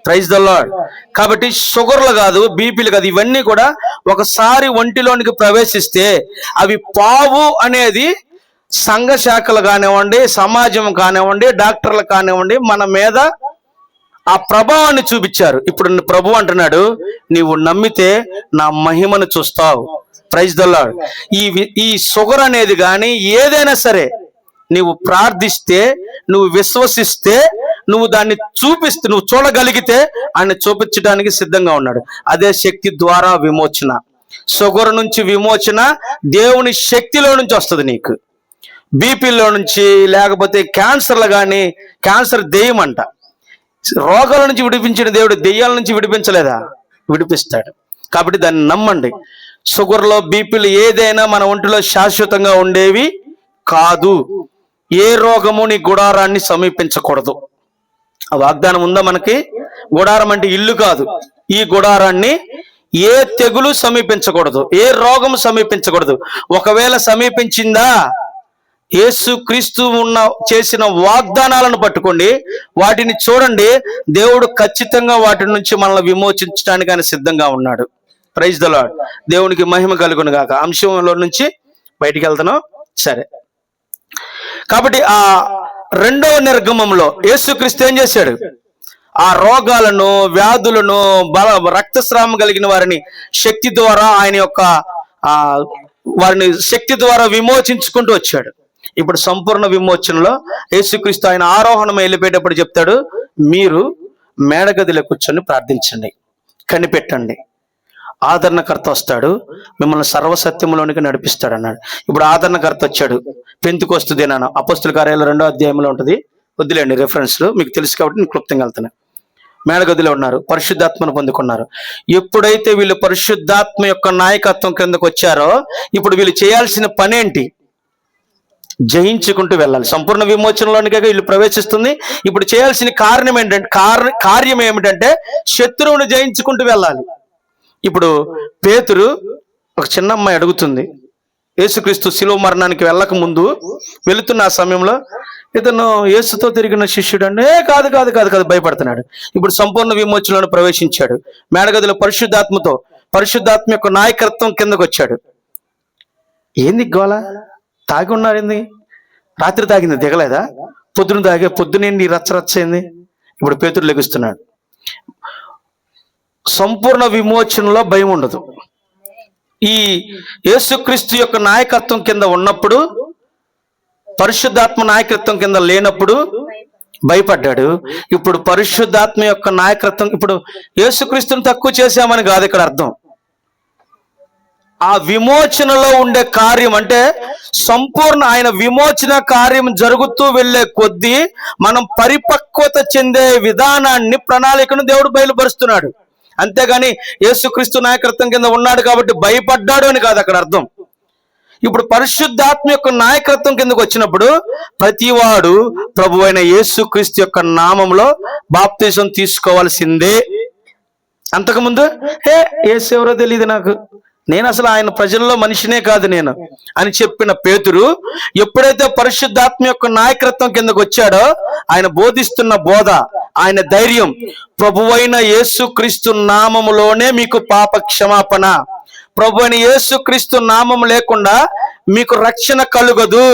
Praise the Lord. కాబట్టి షుగర్లు కాదు, బీపీలు కాదు, ఇవన్నీ కూడా ఒకసారి ఒంటిలోనికి ప్రవేశిస్తే అవి పావు అనేది సంఘ శాఖలు కానివ్వండి, సమాజం కానివ్వండి, డాక్టర్లు కానివ్వండి, మన మీద ఆ ప్రభావాన్ని చూపించారు. ఇప్పుడు ప్రభు అంటున్నాడు, నీవు నమ్మితే నా మహిమను చూస్తావు. Praise the Lord. ఈ షుగర్ అనేది కానీ ఏదైనా సరే నువ్వు ప్రార్థిస్తే, నువ్వు విశ్వసిస్తే, నువ్వు దాన్ని చూపిస్తే, నువ్వు చూడగలిగితే ఆయన చూపించడానికి సిద్ధంగా ఉన్నాడు. అదే శక్తి ద్వారా విమోచన. షుగర్ నుంచి విమోచన దేవుని శక్తిలో నుంచి వస్తుంది నీకు. బీపీలో నుంచి, లేకపోతే క్యాన్సర్లు కానీ, క్యాన్సర్ దెయ్యం అంట. రోగాల నుంచి విడిపించిన దేవుడు దెయ్యాల నుంచి విడిపించలేదా? విడిపిస్తాడు. కాబట్టి దాన్ని నమ్మండి. షుగర్లో, బీపీలు ఏదైనా మన ఒంటిలో శాశ్వతంగా ఉండేవి కాదు. ఏ రోగము నీ గుడారాన్ని సమీపించకూడదు. ఆ వాగ్దానం ఉందా మనకి? గుడారం అంటే ఇల్లు కాదు. ఈ గుడారాన్ని ఏ తెగులు సమీపించకూడదు, ఏ రోగము సమీపించకూడదు. ఒకవేళ సమీపించిందా, యేసు క్రీస్తు చేసిన వాగ్దానాలను పట్టుకోండి, వాటిని చూడండి. దేవుడు ఖచ్చితంగా వాటి నుంచి మనల్ని విమోచించడానికి ఆయన సిద్ధంగా ఉన్నాడు. Praise the Lord. దేవునికి మహిమ కలుగును గాక. అంశంలో నుంచి బయటికి వెళ్తాను. సరే, కాబట్టి ఆ రెండవ నిర్గమంలో యేసుక్రీస్తు ఏం చేశాడు? ఆ రోగాలను, వ్యాధులను, రక్తస్రావం కలిగిన వారిని శక్తి ద్వారా వారిని శక్తి ద్వారా విమోచించుకుంటూ వచ్చాడు. ఇప్పుడు సంపూర్ణ విమోచనలో యేసుక్రీస్తు ఆయన ఆరోహణం వెళ్ళిపోయేటప్పుడు చెప్తాడు, మీరు మేడగదిలో కూర్చొని ప్రార్థించండి, కనిపెట్టండి, ఆదరణకర్త వస్తాడు, మిమ్మల్ని సర్వసత్యంలోనికి నడిపిస్తాడు అన్నాడు. ఇప్పుడు ఆదరణకర్త వచ్చాడు. పెంతుకొస్తు దినాన అపోస్తుల కార్యాలు 2వ అధ్యాయంలో ఉంటుంది. వద్దులేండి రెఫరెన్స్లు, మీకు తెలుసు కాబట్టి నేను క్లుప్తంగా వెళ్తాను. మేడగదిలో ఉన్నారు, పరిశుద్ధాత్మను పొందుకున్నారు. ఎప్పుడైతే వీళ్ళు పరిశుద్ధాత్మ యొక్క నాయకత్వం కిందకు వచ్చారో, ఇప్పుడు వీళ్ళు చేయాల్సిన పని ఏంటి? జయించుకుంటూ వెళ్ళాలి. సంపూర్ణ విమోచనలోనికే వీళ్ళు ప్రవేశిస్తుంది. ఇప్పుడు చేయాల్సిన కార్యం ఏమిటంటే శత్రువుని జయించుకుంటూ వెళ్ళాలి. ఇప్పుడు పేతురు, ఒక చిన్న అమ్మాయి అడుగుతుంది, యేసుక్రీస్తు శిలువ మరణానికి వెళ్ళక ముందు వెళుతున్న ఆ సమయంలో, ఇతను యేసుతో తిరిగిన శిష్యుడు అంటే కాదు కాదు కాదు కాదు భయపడుతున్నాడు. ఇప్పుడు సంపూర్ణ విమోచనలో ప్రవేశించాడు. మేడగదిలో పరిశుద్ధాత్మ యొక్క నాయకత్వం కిందకు వచ్చాడు. ఏంది గోళ? తాగి ఉన్నారు ఏంది? రాత్రి తాగింది దిగలేదా? పొద్దునేంటి రచ్చరచ్చయింది? ఇప్పుడు పేతురు లెగుస్తున్నాడు. సంపూర్ణ విమోచనలో భయం ఉండదు. ఈ యేసుక్రీస్తు యొక్క నాయకత్వం కింద ఉన్నప్పుడు, పరిశుద్ధాత్మ నాయకత్వం కింద లేనప్పుడు భయపడ్డాడు. ఇప్పుడు పరిశుద్ధాత్మ యొక్క నాయకత్వం, ఇప్పుడు యేసుక్రీస్తుని తక్కువ చేశామని కాదు ఇక్కడ అర్థం. ఆ విమోచనలో ఉండే కార్యం అంటే సంపూర్ణ ఆయన విమోచన కార్యం జరుగుతూ వెళ్ళే కొద్దీ మనం పరిపక్వత చెందే విధానాన్ని, ప్రణాళికను దేవుడు బయలుపరుస్తున్నాడు. అంతేగాని యేసుక్రీస్తు నాయకత్వం కింద ఉన్నాడు కాబట్టి భయపడ్డాడు అని కాదు అక్కడ అర్థం. ఇప్పుడు పరిశుద్ధాత్మ యొక్క నాయకత్వం కిందకు వచ్చినప్పుడు ప్రతివాడు ప్రభువైన యేసుక్రీస్తు యొక్క నామంలో బాప్తిజం తీసుకోవాల్సిందే. అంతకుముందు యేసు ఎవరో తెలియదు నాకు, నేను అసలు ఆయన ప్రజల్లో మనిషినే కాదు నేను అని చెప్పిన పేతురు ఎప్పుడైతే పరిశుద్ధాత్మ యొక్క నాయకత్వం కిందకు వచ్చాడో, ఆయన బోధిస్తున్న బోధ, ఆయన ధైర్యం, ప్రభువైన యేసుక్రీస్తు నామములోనే మీకు పాప క్షమాపణ, ప్రభువైన యేసుక్రీస్తు నామం లేకుండా మీకు రక్షణ కలుగదు,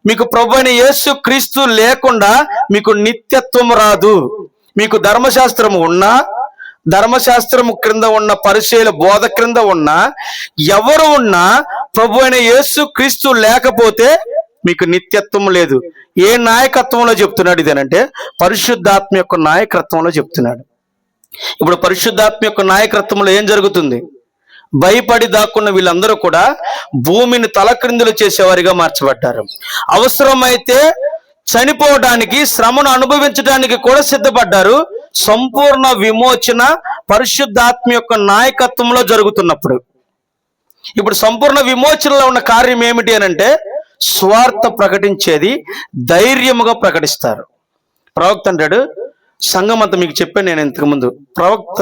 మీకు ప్రభువైన యేసుక్రీస్తు లేకుండా మీకు నిత్యత్వం రాదు. మీకు ధర్మశాస్త్రము ఉన్నా, ధర్మశాస్త్రము క్రింద ఉన్న పరిచయుల బోధ క్రింద ఉన్న ఎవరు ఉన్నా, ప్రభువైన యేసుక్రీస్తు లేకపోతే మీకు నిత్యత్వం లేదు. ఏ నాయకత్వంలో చెప్తున్నాడు ఇదేనంటే పరిశుద్ధాత్మ యొక్క నాయకత్వంలో చెప్తున్నాడు. ఇప్పుడు పరిశుద్ధాత్మ యొక్క నాయకత్వంలో ఏం జరుగుతుంది? భయపడి దాక్కున్న వీళ్ళందరూ కూడా భూమిని తలక్రిందులు చేసేవారిగా మార్చబడ్డారు. అవసరమైతే చనిపోవడానికి, శ్రమను అనుభవించడానికి కూడా సిద్ధపడ్డారు. సంపూర్ణ విమోచన పరిశుద్ధాత్మ యొక్క నాయకత్వంలో జరుగుతున్నప్పుడు, ఇప్పుడు సంపూర్ణ విమోచనలో ఉన్న కార్యం ఏమిటి అని అంటే స్వార్థ ప్రకటించేది ధైర్యముగా ప్రకటిస్తారు. ప్రవక్త అంటాడు, సంఘం అంతా మీకు చెప్పాను నేను ఇంతకుముందు, ప్రవక్త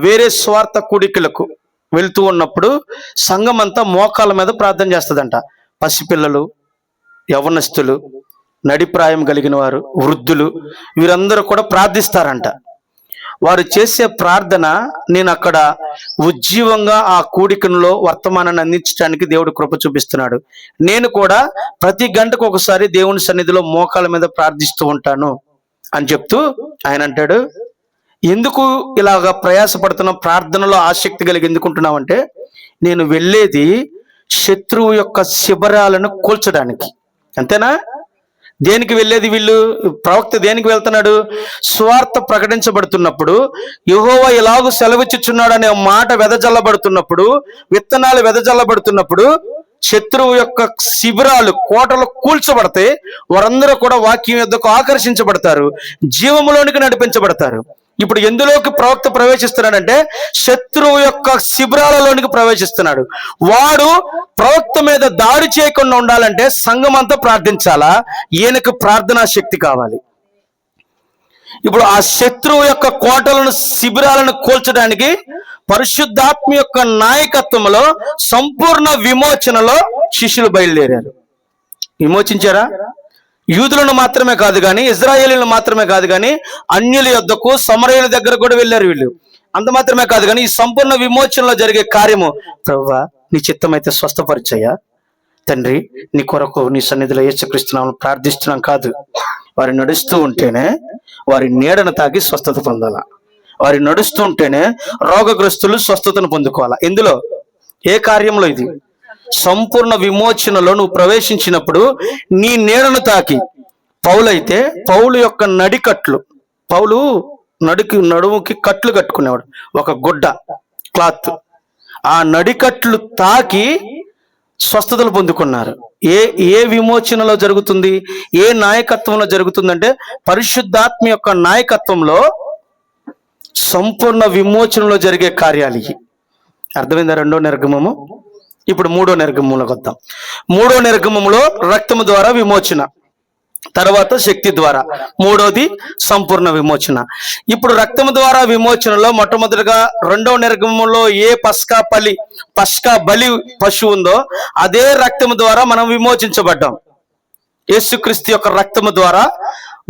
వేరే స్వార్థ కూడికలకు వెళ్తూ ఉన్నప్పుడు సంఘం అంతా మోకాళ్ళ మీద ప్రార్థన చేస్తుందంట. పసిపిల్లలు, యవనస్తులు, నడిప్రాయం కలిగిన వారు, వృద్ధులు, వీరందరూ కూడా ప్రార్థిస్తారంట. వారు చేసే ప్రార్థన నేను అక్కడ ఉజ్జీవంగా ఆ కూడికలో వర్తమానాన్ని అందించడానికి దేవుడు కృప చూపిస్తున్నాడు. నేను కూడా ప్రతి గంటకు ఒకసారి దేవుని సన్నిధిలో మోకాళ్ళ మీద ప్రార్థిస్తూ ఉంటాను అని చెప్తూ ఆయన అంటాడు, ఎందుకు ఇలాగా ప్రయాసపడుతున్న, ప్రార్థనలో ఆసక్తి కలిగి ఎందుకుంటున్నావు అంటే, నేను వెళ్ళేది శత్రువు యొక్క శిబిరాలను కూల్చడానికి. అంతేనా? దేనికి వెళ్ళేది వీళ్ళు? ప్రవక్త దేనికి వెళ్తున్నాడు? స్వార్థ ప్రకటించబడుతున్నప్పుడు, యెహోవా ఎలాగూ సెలవిచ్చుచున్నాడు అనే మాట వెదజల్లబడుతున్నప్పుడు, విత్తనాలు వెదజల్లబడుతున్నప్పుడు శత్రువు యొక్క శిబిరాలు, కోటలు కూల్చబడతాయి. వారందరూ కూడా వాక్యం యొద్దకు ఆకర్షించబడతారు, జీవములోనికి నడిపించబడతారు. ఇప్పుడు ఎందులోకి ప్రవక్త ప్రవేశిస్తున్నాడంటే శత్రువు యొక్క శిబిరాలలోనికి ప్రవేశిస్తున్నాడు. వాడు ప్రవక్త మీద దాడి చేయకుండా ఉండాలంటే సంఘం అంతా ప్రార్థించాలా? ఈయనకు ప్రార్థనా శక్తి కావాలి. ఇప్పుడు ఆ శత్రువు యొక్క కోటలను, శిబిరాలను కూల్చడానికి పరిశుద్ధాత్మ యొక్క నాయకత్వంలో సంపూర్ణ విమోచనలో శిష్యులు బయలుదేరారు. విమోచించారా? యూదులను మాత్రమే కాదు కానీ, ఇజ్రాయేలీలను మాత్రమే కాదు కానీ, అన్యుల యొద్దకు, సమరయుల దగ్గర కూడా వెళ్ళారు వీళ్ళు. అంత మాత్రమే కాదు కానీ ఈ సంపూర్ణ విమోచనలో జరిగే కార్యము, ప్రభువా నీ చిత్తమైతే స్వస్థపరిచయ్యా తండ్రి, నీ కొరకు నీ సన్నిధిలో యేసుక్రీస్తునామములో ప్రార్థిస్తున్నాం కాదు. వారి నడుస్తూ ఉంటేనే వారి నీడను తాకి స్వస్థత పొందాలా. వారి నడుస్తూ ఉంటేనే రోగగ్రస్తులు స్వస్థతను పొందుకోవాలా. ఎందులో? ఏ కార్యంలో? ఇది సంపూర్ణ విమోచనలో నువ్వు ప్రవేశించినప్పుడు నీ నీడను తాకి. పౌలైతే పౌలు యొక్క నడికట్లు, పౌలు నడుముకి కట్లు కట్టుకునేవాడు, ఒక గుడ్డ, క్లాత్. ఆ నడికట్లు తాకి స్వస్థతలు పొందుకున్నారు. ఏ విమోచనలో జరుగుతుంది? ఏ నాయకత్వంలో జరుగుతుందంటే పరిశుద్ధాత్మ యొక్క నాయకత్వంలో సంపూర్ణ విమోచనలో జరిగే కార్యాలు ఇవి. అర్థమైందా? రెండో నిర్గమము. ఇప్పుడు మూడో నిర్గమంలోకి వద్దాం. మూడో నిర్గమంలో రక్తము ద్వారా విమోచన, తర్వాత శక్తి ద్వారా, మూడోది సంపూర్ణ విమోచన. ఇప్పుడు రక్తము ద్వారా విమోచనలో మొట్టమొదటిగా రెండో నిర్గమంలో ఏ పస్కా బలి పశువు ఉందో అదే రక్తము ద్వారా మనం విమోచించబడ్డాం. యేసుక్రీస్తు యొక్క రక్తము ద్వారా,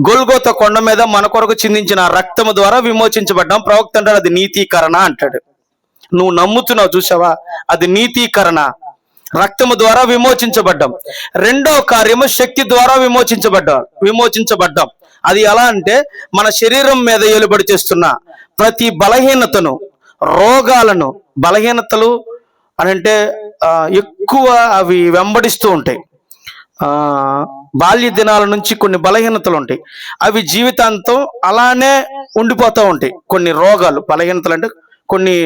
గొల్గోతా కొండ మీద మన కొరకు చిందించిన రక్తము ద్వారా విమోచించబడ్డాం. ప్రవక్త అంటాడు అది నీతీకరణ అంటాడు. నువ్వు నమ్ముతున్నావు, చూసావా? అది నీతీకరణ. రక్తము ద్వారా విమోచించబడ్డాం. రెండో కార్యము శక్తి ద్వారా విమోచించబడ్డాం. అది ఎలా అంటే మన శరీరం మీద ఏలుబడి చేస్తున్న ప్రతి బలహీనతను, రోగాలను, బలహీనతలు అని అంటే ఎక్కువ అవి వెంబడిస్తూ ఉంటాయి. బాల్య దినాల నుంచి కొన్ని బలహీనతలు ఉంటాయి, అవి జీవితాంతం అలానే ఉండిపోతూ ఉంటాయి. కొన్ని రోగాలు, బలహీనతలు అంటే కొన్ని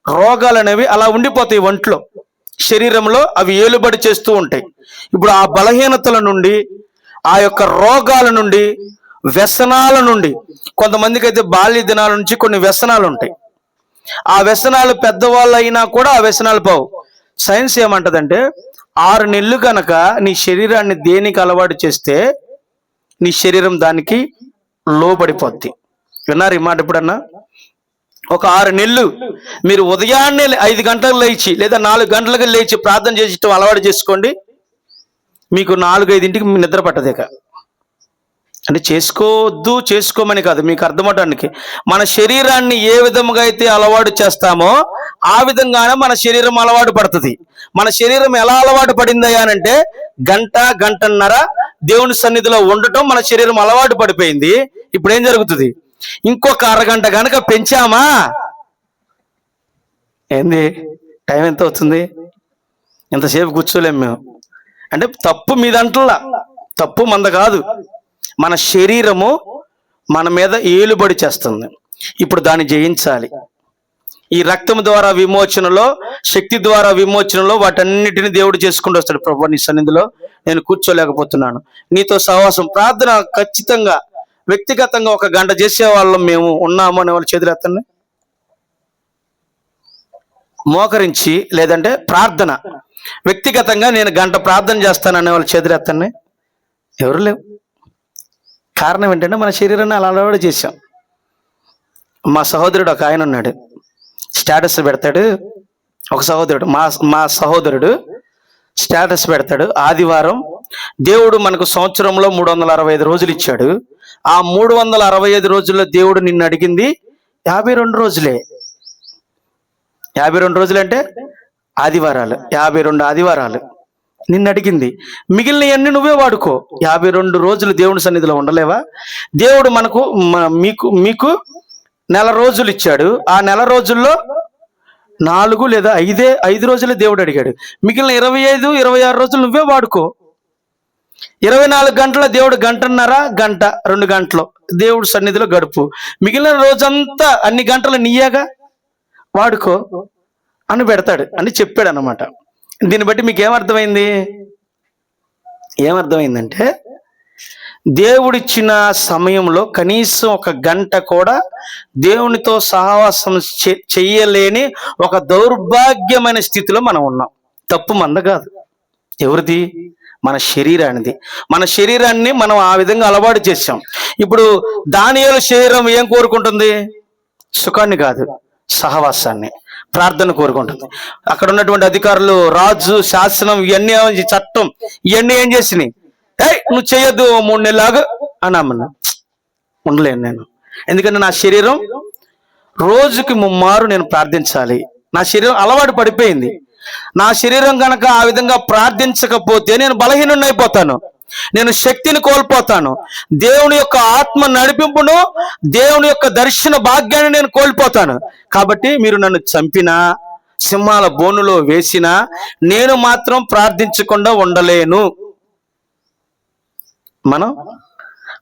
రోగాలు అనేవి అలా ఉండిపోతాయి ఒంట్లో, శరీరంలో అవి ఏలుబడి చేస్తూ ఉంటాయి. ఇప్పుడు ఆ బలహీనతల నుండి, ఆ యొక్క రోగాల నుండి, వ్యసనాల నుండి, కొంతమందికి అయితే బాల్య దినాల నుంచి కొన్ని వ్యసనాలు ఉంటాయి. ఆ వ్యసనాలు పెద్దవాళ్ళు అయినా కూడా ఆ వ్యసనాలు పోవు. సైన్స్ ఏమంటదంటే 6 నెలలు కనుక నీ శరీరాన్ని దేనికి అలవాటు చేస్తే నీ శరీరం దానికి లోబడిపోద్ది. విన్నారు ఈ మాట ఎప్పుడన్నా? ఒక 6 నెలలు మీరు ఉదయాన్నే 5 గంటలకు లేచి లేదా 4 గంటలకు లేచి ప్రార్థన చేసేటం అలవాటు చేసుకోండి. మీకు 4-5 నిద్ర పట్టదేక. అంటే చేసుకోమని కాదు, మీకు అర్థమవడానికి. మన శరీరాన్ని ఏ విధముగా అయితే అలవాటు చేస్తామో ఆ విధంగానే మన శరీరం అలవాటు పడుతుంది. మన శరీరం ఎలా అలవాటు పడిందయ్యా అంటే గంటన్నర దేవుని సన్నిధిలో ఉండటం మన శరీరం అలవాటు పడిపోయింది. ఇప్పుడు ఏం జరుగుతుంది? ఇంకొక అరగంట గనక పెంచామా, ఏంది టైం ఎంత అవుతుంది? ఎంతసేపు కూర్చోలేము మేము. అంటే తప్పు మీదంటలా, తప్పు మంద కాదు. మన శరీరము మన మీద ఏలుబడి చేస్తుంది. ఇప్పుడు దాన్ని జయించాలి. ఈ రక్తం ద్వారా విమోచనలో, శక్తి ద్వారా విమోచనలో వాటన్నిటిని దేవుడు చేసుకుంటూ వస్తాడు. ప్రభువా, నీ సన్నిధిలో నేను కూర్చోలేకపోతున్నాను, నీతో సహవాసం, ప్రార్థన ఖచ్చితంగా వ్యక్తిగతంగా 1 గంట చేసే వాళ్ళం మేము ఉన్నాము అనే వాళ్ళు చేతులు ఎత్తండి. మోకరించి లేదంటే ప్రార్థన వ్యక్తిగతంగా నేను 1 గంట ప్రార్థన చేస్తాననే వాళ్ళు చేతులు ఎత్తండి. ఎవరు లేవు. కారణం ఏంటంటే మన శరీరాన్ని అలా అలవాటు చేశాం. మా సహోదరుడు ఒక ఆయన ఉన్నాడు, స్టేటస్ పెడతాడు. ఒక సహోదరుడు, మా సహోదరుడు స్టేటస్ పెడతాడు. ఆదివారం దేవుడు మనకు సంవత్సరంలో 365 రోజులు ఇచ్చాడు. ఆ 365 రోజుల్లో దేవుడు నిన్ను అడిగింది 52 రోజులే. 52 రోజులు అంటే ఆదివారాలు, 52 ఆదివారాలు నిన్ను అడిగింది. మిగిలినవన్నీ నువ్వే వాడుకో. 52 రోజులు దేవుని సన్నిధిలో ఉండలేవా? దేవుడు మీకు నెల రోజులు ఇచ్చాడు. ఆ నెల రోజుల్లో 4 లేదా 5 రోజులే దేవుడు అడిగాడు. మిగిలిన 25, 26 రోజులు నువ్వే వాడుకో. 24 గంటల దేవుడు గంటన్నర, 2 గంటలు దేవుడు సన్నిధిలో గడుపు. మిగిలిన రోజంతా అన్ని గంటలు నీయేగా, వాడుకో అని పెడతాడు అని చెప్పాడు అన్నమాట. దీన్ని బట్టి మీకు ఏమర్థమైందంటే దేవుడిచ్చిన సమయంలో కనీసం 1 గంట కూడా దేవునితో సహవాసం చెయ్యలేని ఒక దౌర్భాగ్యమైన స్థితిలో మనం ఉన్నాం. తప్పు మంద కాదు, ఎవరిది? మన శరీరానిది. మన శరీరాన్ని మనం ఆ విధంగా అలవాటు చేసాం. ఇప్పుడు దానియేలు శరీరం ఏం కోరుకుంటుంది? సుఖాన్ని కాదు, సహవాసాన్ని, ప్రార్థన కోరుకుంటుంది. అక్కడ ఉన్నటువంటి అధికారులు, రాజు, శాసనం, ఇవన్నీ చట్టం, ఇవన్నీ ఏం చేసినాయి? నువ్వు చేయొద్దు, 3 నెలలు ఆగు అన్నామన్నా. ఉండలేను నేను, ఎందుకంటే నా శరీరం రోజుకి 3 మారు నేను ప్రార్థించాలి. నా శరీరం అలవాటు పడిపోయింది. నా శరీరం కనుక ఆ విధంగా ప్రార్థించకపోతే నేను బలహీనుడిని అయిపోతాను, నేను శక్తిని కోల్పోతాను, దేవుని యొక్క ఆత్మ నడిపింపును, దేవుని యొక్క దర్శన భాగ్యాన్ని నేను కోల్పోతాను. కాబట్టి మీరు నన్ను చంపినా, సింహాల బోనులో వేసినా నేను మాత్రం ప్రార్థించకుండా ఉండలేను. మనం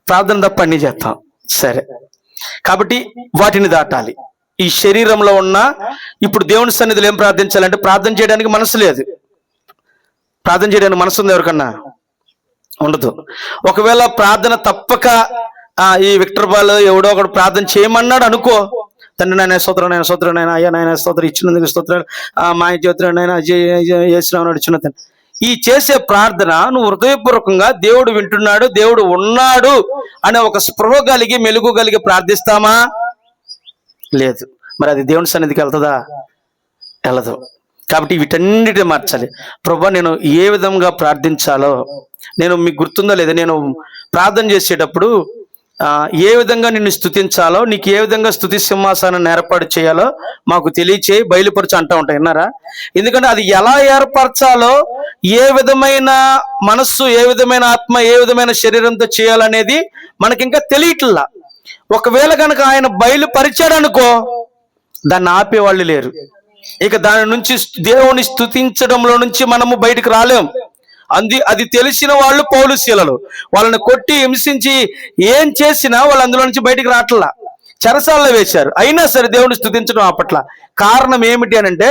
ప్రార్థన తప్ప అన్ని చేస్తాం, సరే. కాబట్టి వాటిని దాటాలి. ఈ శరీరంలో ఉన్న ఇప్పుడు దేవుని సన్నిధిలో ఏం ప్రార్థించాలంటే, ప్రార్థన చేయడానికి మనసు లేదు. ప్రార్థన చేయడానికి మనసు ఉంది ఎవరికన్నా? ఉండదు. ఒకవేళ ప్రార్థన తప్పక ఈ విక్టర్ బాల్ ఎవడో ఒకడు ప్రార్థన చేయమన్నాడు అనుకో, తండ్రి నాయన స్తోత్రం, నాయన స్తోత్రం, నాయన అయ్యా నాయన స్తోత్రం, ఇచ్చినందుకు స్తోత్రాలు, మా జ్యోతిరావు నాయన చేసినావు ఇచ్చిన తండ్రి. ఈ చేసే ప్రార్థన నువ్వు హృదయపూర్వకంగా దేవుడు వింటున్నాడు, దేవుడు ఉన్నాడు అనే ఒక స్పృహ కలిగి, మెలుగు కలిగి ప్రార్థిస్తామా? లేదు. మరి అది దేవుని సన్నిధికి వెళ్తుందా? వెళ్ళదు. కాబట్టి వీటన్నిటిని మార్చాలి. ప్రభువా, నేను ఏ విధంగా ప్రార్థించాలో, నేను మీకు గుర్తుందో లేదా, నేను ప్రార్థన చేసేటప్పుడు ఏ విధంగా నిన్ను స్తుతించాలో, నీకు ఏ విధంగా స్తుతి సింహాసనాన్ని ఏర్పాటు చేయాలో మాకు తెలియచేయి, బయలుపరచు అంటూ ఉంటాయి. విన్నారా? ఎందుకంటే అది ఎలా ఏర్పరచాలో, ఏ విధమైన మనస్సు, ఏ విధమైన ఆత్మ, ఏ విధమైన శరీరంతో చేయాలనేది మనకి ఇంకా తెలియట్లా. ఒకవేళ కనుక ఆయన బయలుపరిచాడు అనుకో, దాన్ని ఆపేవాళ్ళు లేరు. ఇక దాని నుంచి, దేవుని స్తుతించడంలో నుంచి మనము బయటకు రాలేం. అది తెలిసిన వాళ్ళు పౌలు శీలలు, వాళ్ళని కొట్టి హింసించి ఏం చేసినా వాళ్ళు అందులో నుంచి బయటకు రావట్లా, చెరసాల్లో వేశారు. అయినా సరే దేవుని స్తుతించడం ఆపట్ల. కారణం ఏమిటి అని అంటే,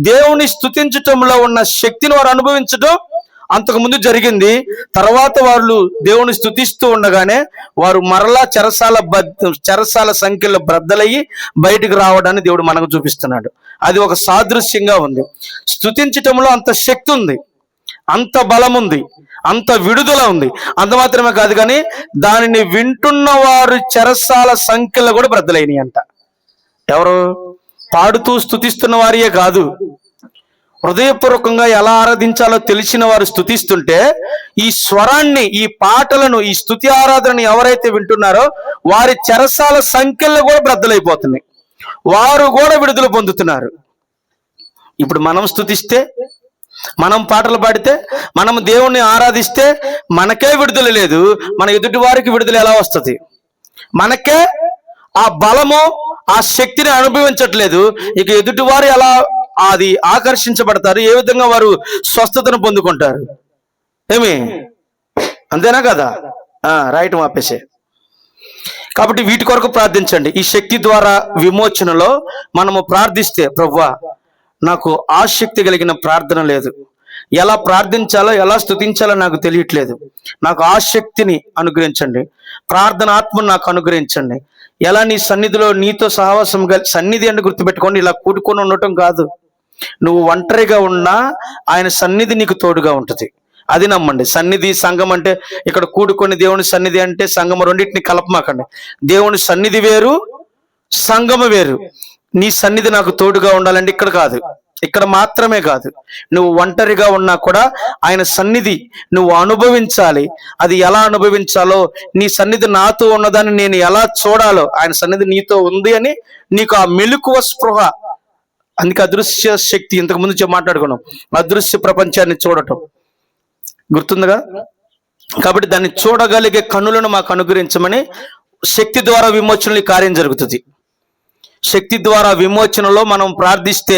దేవుని స్తుతించటంలో ఉన్న శక్తిని వారు అనుభవించడం అంతకుముందు జరిగింది. తర్వాత వాళ్ళు దేవుని స్తుతిస్తూ ఉండగానే వారు మరలా చెరసాల సంఖ్యలో బ్రద్దలయ్యి బయటకు రావడాన్ని దేవుడు మనకు చూపిస్తున్నాడు. అది ఒక సాదృశ్యంగా ఉంది. స్తుతించటంలో అంత శక్తి ఉంది, అంత బలం ఉంది, అంత విడుదల ఉంది. అంత మాత్రమే కాదు కానీ దానిని వింటున్న వారు చెరసాల సంఖ్యలో కూడా బ్రద్దలైనవి అంట. ఎవరు? పాడుతూ స్తుతిస్తున్న వారియే కాదు, హృదయపూర్వకంగా ఎలా ఆరాధించాలో తెలిసిన వారు స్తుతిస్తుంటే ఈ స్వరాన్ని, ఈ పాటలను, ఈ స్తుతి ఆరాధనని ఎవరైతే వింటున్నారో వారి చెరసాల సంఖ్యలు కూడా బ్రద్దలైపోతున్నాయి, వారు కూడా విడుదల పొందుతున్నారు. ఇప్పుడు మనం స్తుతిస్తే, మనం పాటలు పాడితే, మనం దేవుణ్ణి ఆరాధిస్తే మనకే విడుదల లేదు, మన ఎదుటి వారికి విడుదల ఎలా వస్తుంది? మనకే ఆ బలము, ఆ శక్తిని అనుభవించట్లేదు, ఇక ఎదుటివారు ఎలా అది ఆకర్షించబడతారు? ఏ విధంగా వారు స్వస్థతను పొందుకుంటారు? ఏమి అంతేనా కదా? రైట్, మాపేసే. కాబట్టి వీటి కొరకు ప్రార్థించండి. ఈ శక్తి ద్వారా విమోచనలో మనము ప్రార్థిస్తే, ప్రభువా నాకు ఆసక్తి కలిగిన ప్రార్థన లేదు, ఎలా ప్రార్థించాలో ఎలా స్తుతించాలో నాకు తెలియట్లేదు, నాకు ఆసక్తిని అనుగ్రహించండి, ప్రార్థన ఆత్మను నాకు అనుగ్రహించండి. ఎలా నీ సన్నిధిలో నీతో సహవాసం సన్నిధి అని గుర్తుపెట్టుకోండి, ఇలా కూడుకొని ఉండటం కాదు. నువ్వు ఒంటరిగా ఉన్నా ఆయన సన్నిధి నీకు తోడుగా ఉంటుంది, అది నమ్మండి. సన్నిధి, సంఘం అంటే ఇక్కడ కూడుకొని దేవుని సన్నిధి అంటే సంఘం రెండింటిని కలపమాకండి. దేవుని సన్నిధి వేరు, సంఘము వేరు. నీ సన్నిధి నాకు తోడుగా ఉండాలంటే ఇక్కడ కాదు, ఇక్కడ మాత్రమే కాదు, నువ్వు ఒంటరిగా ఉన్నా కూడా ఆయన సన్నిధి నువ్వు అనుభవించాలి. అది ఎలా అనుభవించాలో, నీ సన్నిధి నాతో ఉన్నదాన్ని నేను ఎలా చూడాలో, ఆయన సన్నిధి నీతో ఉంది అని నీకు ఆ మెలకువ స్పృహ. అందుకే అదృశ్య శక్తి, ఇంతకు ముందు మాట్లాడుకున్నాం, అదృశ్య ప్రపంచాన్ని చూడటం గుర్తుందిగా. కాబట్టి దాన్ని చూడగలిగే కన్నులను మాకు అనుగ్రహించమని శక్తి ద్వారా విమోచనలో కార్యం జరుగుతుంది. శక్తి ద్వారా విమోచనలో మనం ప్రార్థిస్తే,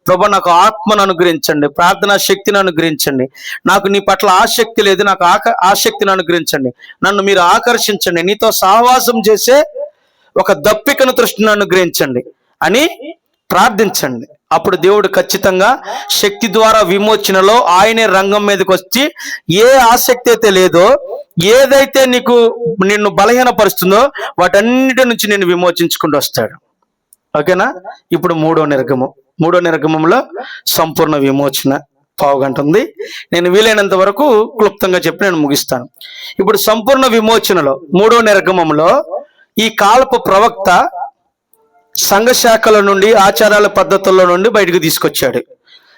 ప్రభు నాకు ఆత్మను అనుగ్రహించండి, ప్రార్థనా శక్తిని అనుగ్రహించండి, నాకు నీ పట్ల ఆసక్తి లేదు, నాకు ఆసక్తిని అనుగ్రహించండి, నన్ను మీరు ఆకర్షించండి, నీతో సహవాసం చేసే ఒక దప్పికను, తృష్టిని అనుగ్రహించండి అని ప్రార్థించండి. అప్పుడు దేవుడు ఖచ్చితంగా శక్తి ద్వారా విమోచనలో ఆయనే రంగం మీదకి వచ్చి ఏ ఆసక్తి అయితే లేదో, ఏదైతే నిన్ను బలహీనపరుస్తుందో వాటన్నిటి నుంచి నేను విమోచించుకుంటూ వస్తాడు. ఓకేనా? ఇప్పుడు మూడో నిర్గమంలో సంపూర్ణ విమోచన పావుగంట ఉంది. నేను వీలైనంత వరకు క్లుప్తంగా చెప్పి నేను ముగిస్తాను. ఇప్పుడు సంపూర్ణ విమోచనలో మూడో నిర్గమంలో ఈ కాలపు ప్రవక్త సంఘ శాఖల నుండి, ఆచారాల పద్ధతుల్లో నుండి బయటకు తీసుకొచ్చాడు.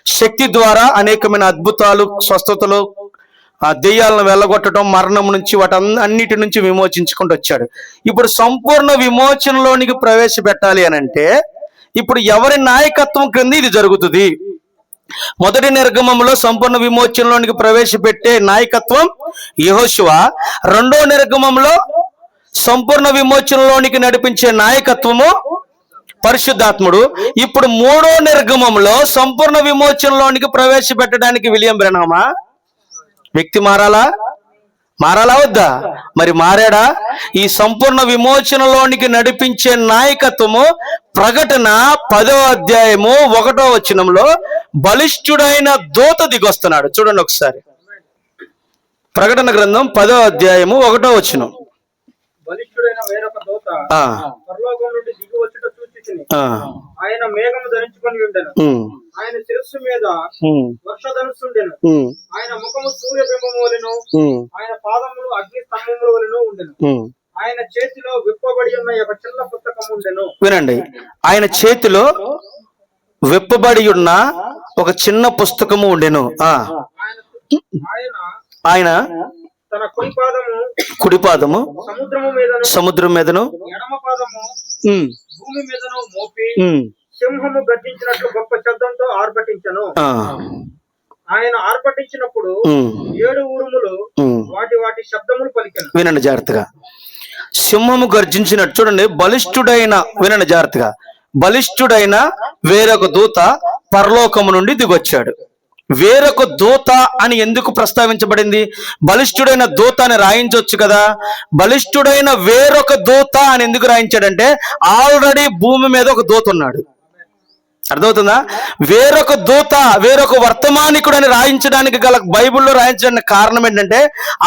శక్తి ద్వారా అనేకమైన అద్భుతాలు, స్వస్థతలు, దెయ్యాలను వెళ్ళగొట్టడం, మరణం నుంచి అన్నిటి నుంచి విమోచించుకుంటూ వచ్చాడు. ఇప్పుడు సంపూర్ణ విమోచనలోనికి ప్రవేశపెట్టాలి అని అంటే ఇప్పుడు ఎవరి నాయకత్వం క్రింద ఇది జరుగుతుంది? మొదటి నిర్గమంలో సంపూర్ణ విమోచనలోనికి ప్రవేశపెట్టే నాయకత్వం యెహోషువ. రెండో నిర్గమంలో సంపూర్ణ విమోచనలోనికి నడిపించే నాయకత్వము పరిశుద్ధాత్ముడు. ఇప్పుడు మూడో నిర్గమంలో సంపూర్ణ విమోచనలోనికి ప్రవేశపెట్టడానికి విలియం బ్రెనహమా వ్యక్తి మారాలా వద్దా? మరి మారాడా? ఈ సంపూర్ణ విమోచనలోనికి నడిపించే నాయకత్వము ప్రకటన 10వ అధ్యాయము 1వ వచనంలో బలిష్ఠుడైన దూత దిగొస్తున్నాడు. చూడండి ఒకసారి, ప్రకటన గ్రంథం 10వ అధ్యాయము 1వ వచనం. బలిష్ఠుడైన వేరొక దూత పరలోకం నుండి దిగి వచ్చుట చూచితిని. ఆయన మేఘము ధరించుకొని ఉండెను. ఆయన శిరస్సు మీద వర్షధనుస్సుండెను. ఆయన ముఖము సూర్యబింబము వలెను, ఆయన పాదములు అగ్ని స్తంభముల వలెను ఉండెను. ఆయన చేతిలో విప్పబడి ఉన్న ఒక చిన్న పుస్తకం ఉండెను. వినండి, ఆయన చేతిలో విప్పబడి ఉన్న ఒక చిన్న పుస్తకము ఉండెను. ఆయన తన కుడి పాదము సముద్రము మీదను ఎడమ పాదము భూమి మీదను మోపి సింహము గర్జించినట్లు గొప్ప శబ్దంతో ఆర్భటించెను. ఆయన ఆర్భటించినప్పుడు 7 ఉరుములు వాటి శబ్దములు పలికెను. వినండి జాగ్రత్తగా, సింహము గర్జించినట్టు. చూడండి, వినండి జాగ్రత్తగా, బలిష్ఠుడైన వేరొక దూత పరలోకము నుండి దిగొచ్చాడు. వేరొక దూత అని ఎందుకు ప్రస్తావించబడింది? బలిష్ఠుడైన దూత అని రాయించవచ్చు కదా. బలిష్ఠుడైన వేరొక దూత అని ఎందుకు రాయించాడంటే ఆల్రెడీ భూమి మీద ఒక దూత ఉన్నాడు. అర్థమవుతుందా? వేరొక దూత, వేరొక వర్తమానికుడు అని రాయించడానికి గల బైబిల్లో రాయించడానికి కారణం ఏంటంటే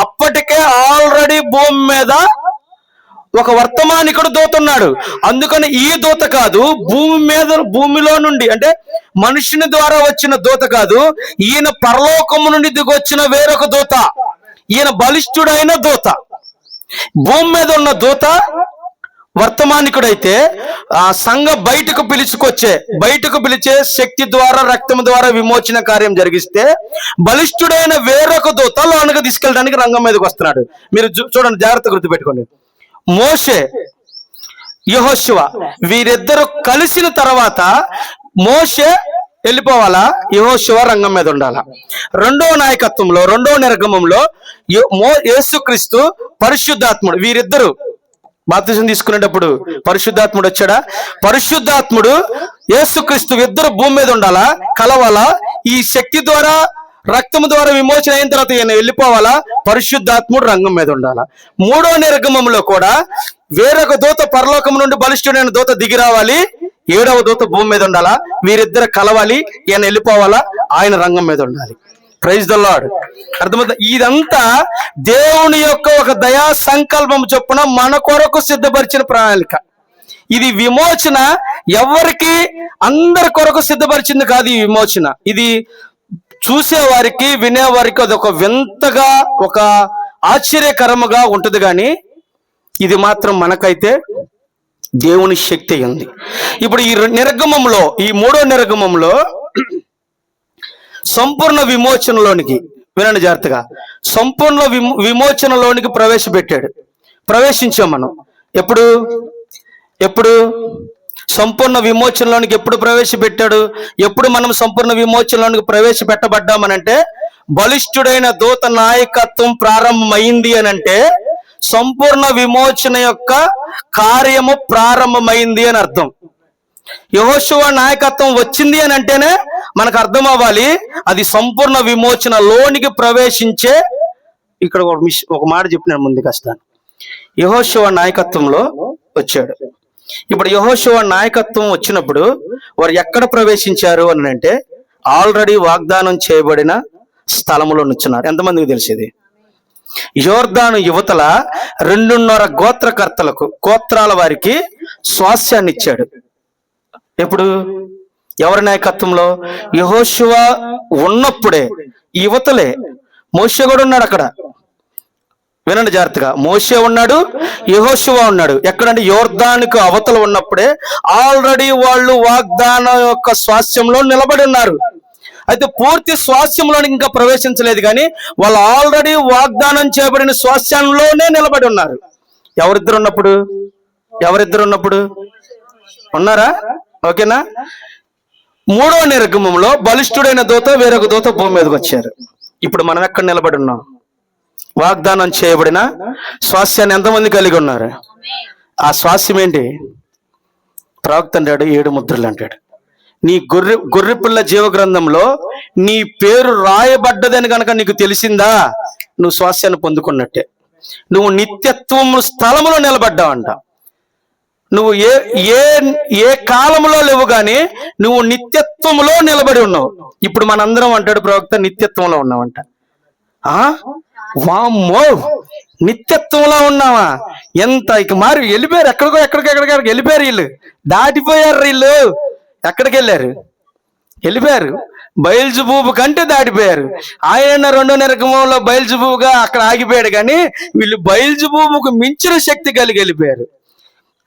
అప్పటికే ఆల్రెడీ భూమి మీద ఒక వర్తమానికుడు దూత ఉన్నాడు. అందుకని ఈ దూత కాదు, భూమిలో నుండి అంటే మనుషుని ద్వారా వచ్చిన దూత కాదు, ఈయన పరలోకము నుండి దిగొచ్చిన వేరొక దూత. ఈయన బలిష్ఠుడైన దూత. భూమి మీద ఉన్న దూత వర్తమానికుడైతే ఆ సంఘ బయటకు పిలిచే శక్తి ద్వారా, రక్తం ద్వారా విమోచన కార్యం జరిగిస్తే, బలిష్ఠుడైన వేరొక దూత లోనకు తీసుకెళ్ళడానికి రంగం మీదకి వస్తున్నాడు. మీరు చూడండి, జాగ్రత్త గుర్తుపెట్టుకోండి. మోషే, యెహోషువ వీరిద్దరు కలిసిన తర్వాత మోషే వెళ్ళిపోవాలా, యెహోషువ రంగం మీద ఉండాలా. రెండవ నాయకత్వంలో, రెండవ నిర్గమంలో యేసుక్రీస్తు, పరిశుద్ధాత్ముడు, వీరిద్దరు బాప్తిజం తీసుకునేటప్పుడు పరిశుద్ధాత్ముడు వచ్చాడా? పరిశుద్ధాత్ముడు, యేసుక్రీస్తు ఇద్దరు భూమి మీద ఉండాలా, కలవాలా. ఈ శక్తి ద్వారా, రక్తము ద్వారా విమోచన అయిన తర్వాత ఈయన వెళ్ళిపోవాలా, పరిశుద్ధాత్ముడు రంగం మీద ఉండాలా. మూడో నిర్గమంలో కూడా వేరొక దూత పరలోకం నుండి బలిష్ఠుడైన దూత దిగి రావాలి, ఏడవ దూత భూమి మీద ఉండాలా. వీరిద్దరు కలవాలి, ఈయన వెళ్ళిపోవాలా, ఆయన రంగం మీద ఉండాలి. Praise the Lord. అర్థమవుతుంది? ఇదంతా దేవుని యొక్క ఒక దయా సంకల్పం చొప్పున మన కొరకు సిద్ధపరిచిన ప్రణాళిక. ఇది విమోచన ఎవరికి, అందరి కొరకు సిద్ధపరిచింది కాదు. ఈ విమోచన ఇది చూసేవారికి, వినేవారికి అదొక వింతగా, ఒక ఆశ్చర్యకరముగా ఉంటుంది. కానీ ఇది మాత్రం మనకైతే దేవుని శక్తి ఉంది. ఇప్పుడు ఈ నిర్గమంలో, ఈ మూడో నిర్గమంలో సంపూర్ణ విమోచనలోనికి, వినండి జాగ్రత్తగా, సంపూర్ణ విమోచనలోనికి ప్రవేశించాం మనం. ఎప్పుడు సంపూర్ణ విమోచనలోనికి ఎప్పుడు ప్రవేశపెట్టాడు? ఎప్పుడు మనం సంపూర్ణ విమోచనలోనికి ప్రవేశపెట్టబడ్డామనంటే, బలిష్ఠుడైన దూత నాయకత్వం ప్రారంభమైంది అనంటే సంపూర్ణ విమోచన యొక్క కార్యము ప్రారంభమైంది అని అర్థం. యెహోషువ నాయకత్వం వచ్చింది అని అంటేనే మనకు అర్థం అవ్వాలి అది సంపూర్ణ విమోచన లోనికి ప్రవేశించే. ఇక్కడ ఒక మాట చెప్పినాను ముందుకు వస్తాను. యెహోషువ నాయకత్వంలో వచ్చాడు. ఇప్పుడు యెహోషువ నాయకత్వం వచ్చినప్పుడు వారు ఎక్కడ ప్రవేశించారు అని అంటే, ఆల్రెడీ వాగ్దానం చేయబడిన స్థలములో నుంచున్నారు. ఎంతమందికి తెలిసేది? యోర్దాను యువతల 2.5 గోత్రాల వారికి స్వాస్థ్యాన్ని ఇచ్చాడు. ఎప్పుడు? ఎవరి నాయకత్వంలో? యెహోషువ ఉన్నప్పుడే. యువతలే. మోషే కూడా ఉన్నాడు అక్కడ. వినండి జాగ్రత్తగా, మోషే ఉన్నాడు, యెహోషువ ఉన్నాడు. ఎక్కడంటే యోర్దానుకు అవతల ఉన్నప్పుడే ఆల్రెడీ వాళ్ళు వాగ్దానం యొక్క స్వాస్థ్యంలో నిలబడి ఉన్నారు. అయితే పూర్తి స్వాస్థ్యంలో ఇంకా ప్రవేశించలేదు, కానీ వాళ్ళు ఆల్రెడీ వాగ్దానం చేయబడిన స్వాస్థ్యంలోనే నిలబడి ఉన్నారు. ఎవరిద్దరు ఉన్నప్పుడు ఉన్నారా? ఓకేనా? మూడో నిర్గమంలో బలిష్ఠుడైన దూత, వేరొక దూత భూమి మీదకి వచ్చారు. ఇప్పుడు మనం ఎక్కడ నిలబడి ఉన్నాం? వాగ్దానం చేయబడిన స్వాస్థ్యాన్ని ఎంతమంది కలిగి ఉన్నారు? ఆ స్వాస్థ్యం ఏంటి? ప్రవక్త అంటాడు 7 ముద్రలు అంటాడు. నీ గొర్రెపిల్ల జీవ గ్రంథంలో నీ పేరు రాయబడ్డదని కనుక నీకు తెలిసిందా, నువ్వు స్వాస్థ్యాన్ని పొందుకున్నట్టే. నువ్వు నిత్యత్వం స్థలములో నిలబడ్డావంట. నువ్వు ఏ కాలంలో లేవు, కానీ నువ్వు నిత్యత్వంలో నిలబడి ఉన్నావు. ఇప్పుడు మనందరం అంటాడు ప్రవక్త నిత్యత్వంలో ఉన్నావంట. వామ్మో, నిత్యత్వంలో ఉన్నావా? ఎంత ఇక మారి వెళ్ళిపోయారు, ఎక్కడికి వెళ్ళిపోయారు. వీళ్ళు దాటిపోయారు. వీళ్ళు ఎక్కడికి వెళ్ళిపోయారు? బయల్జుబూబు కంటే దాటిపోయారు. ఆయన 2వ నిర్గమంలో బయల్జుబూబుగా అక్కడ ఆగిపోయాడు, కానీ వీళ్ళు బయల్జుబూబుకు మించిన శక్తి కలిగి వెళ్ళిపోయారు.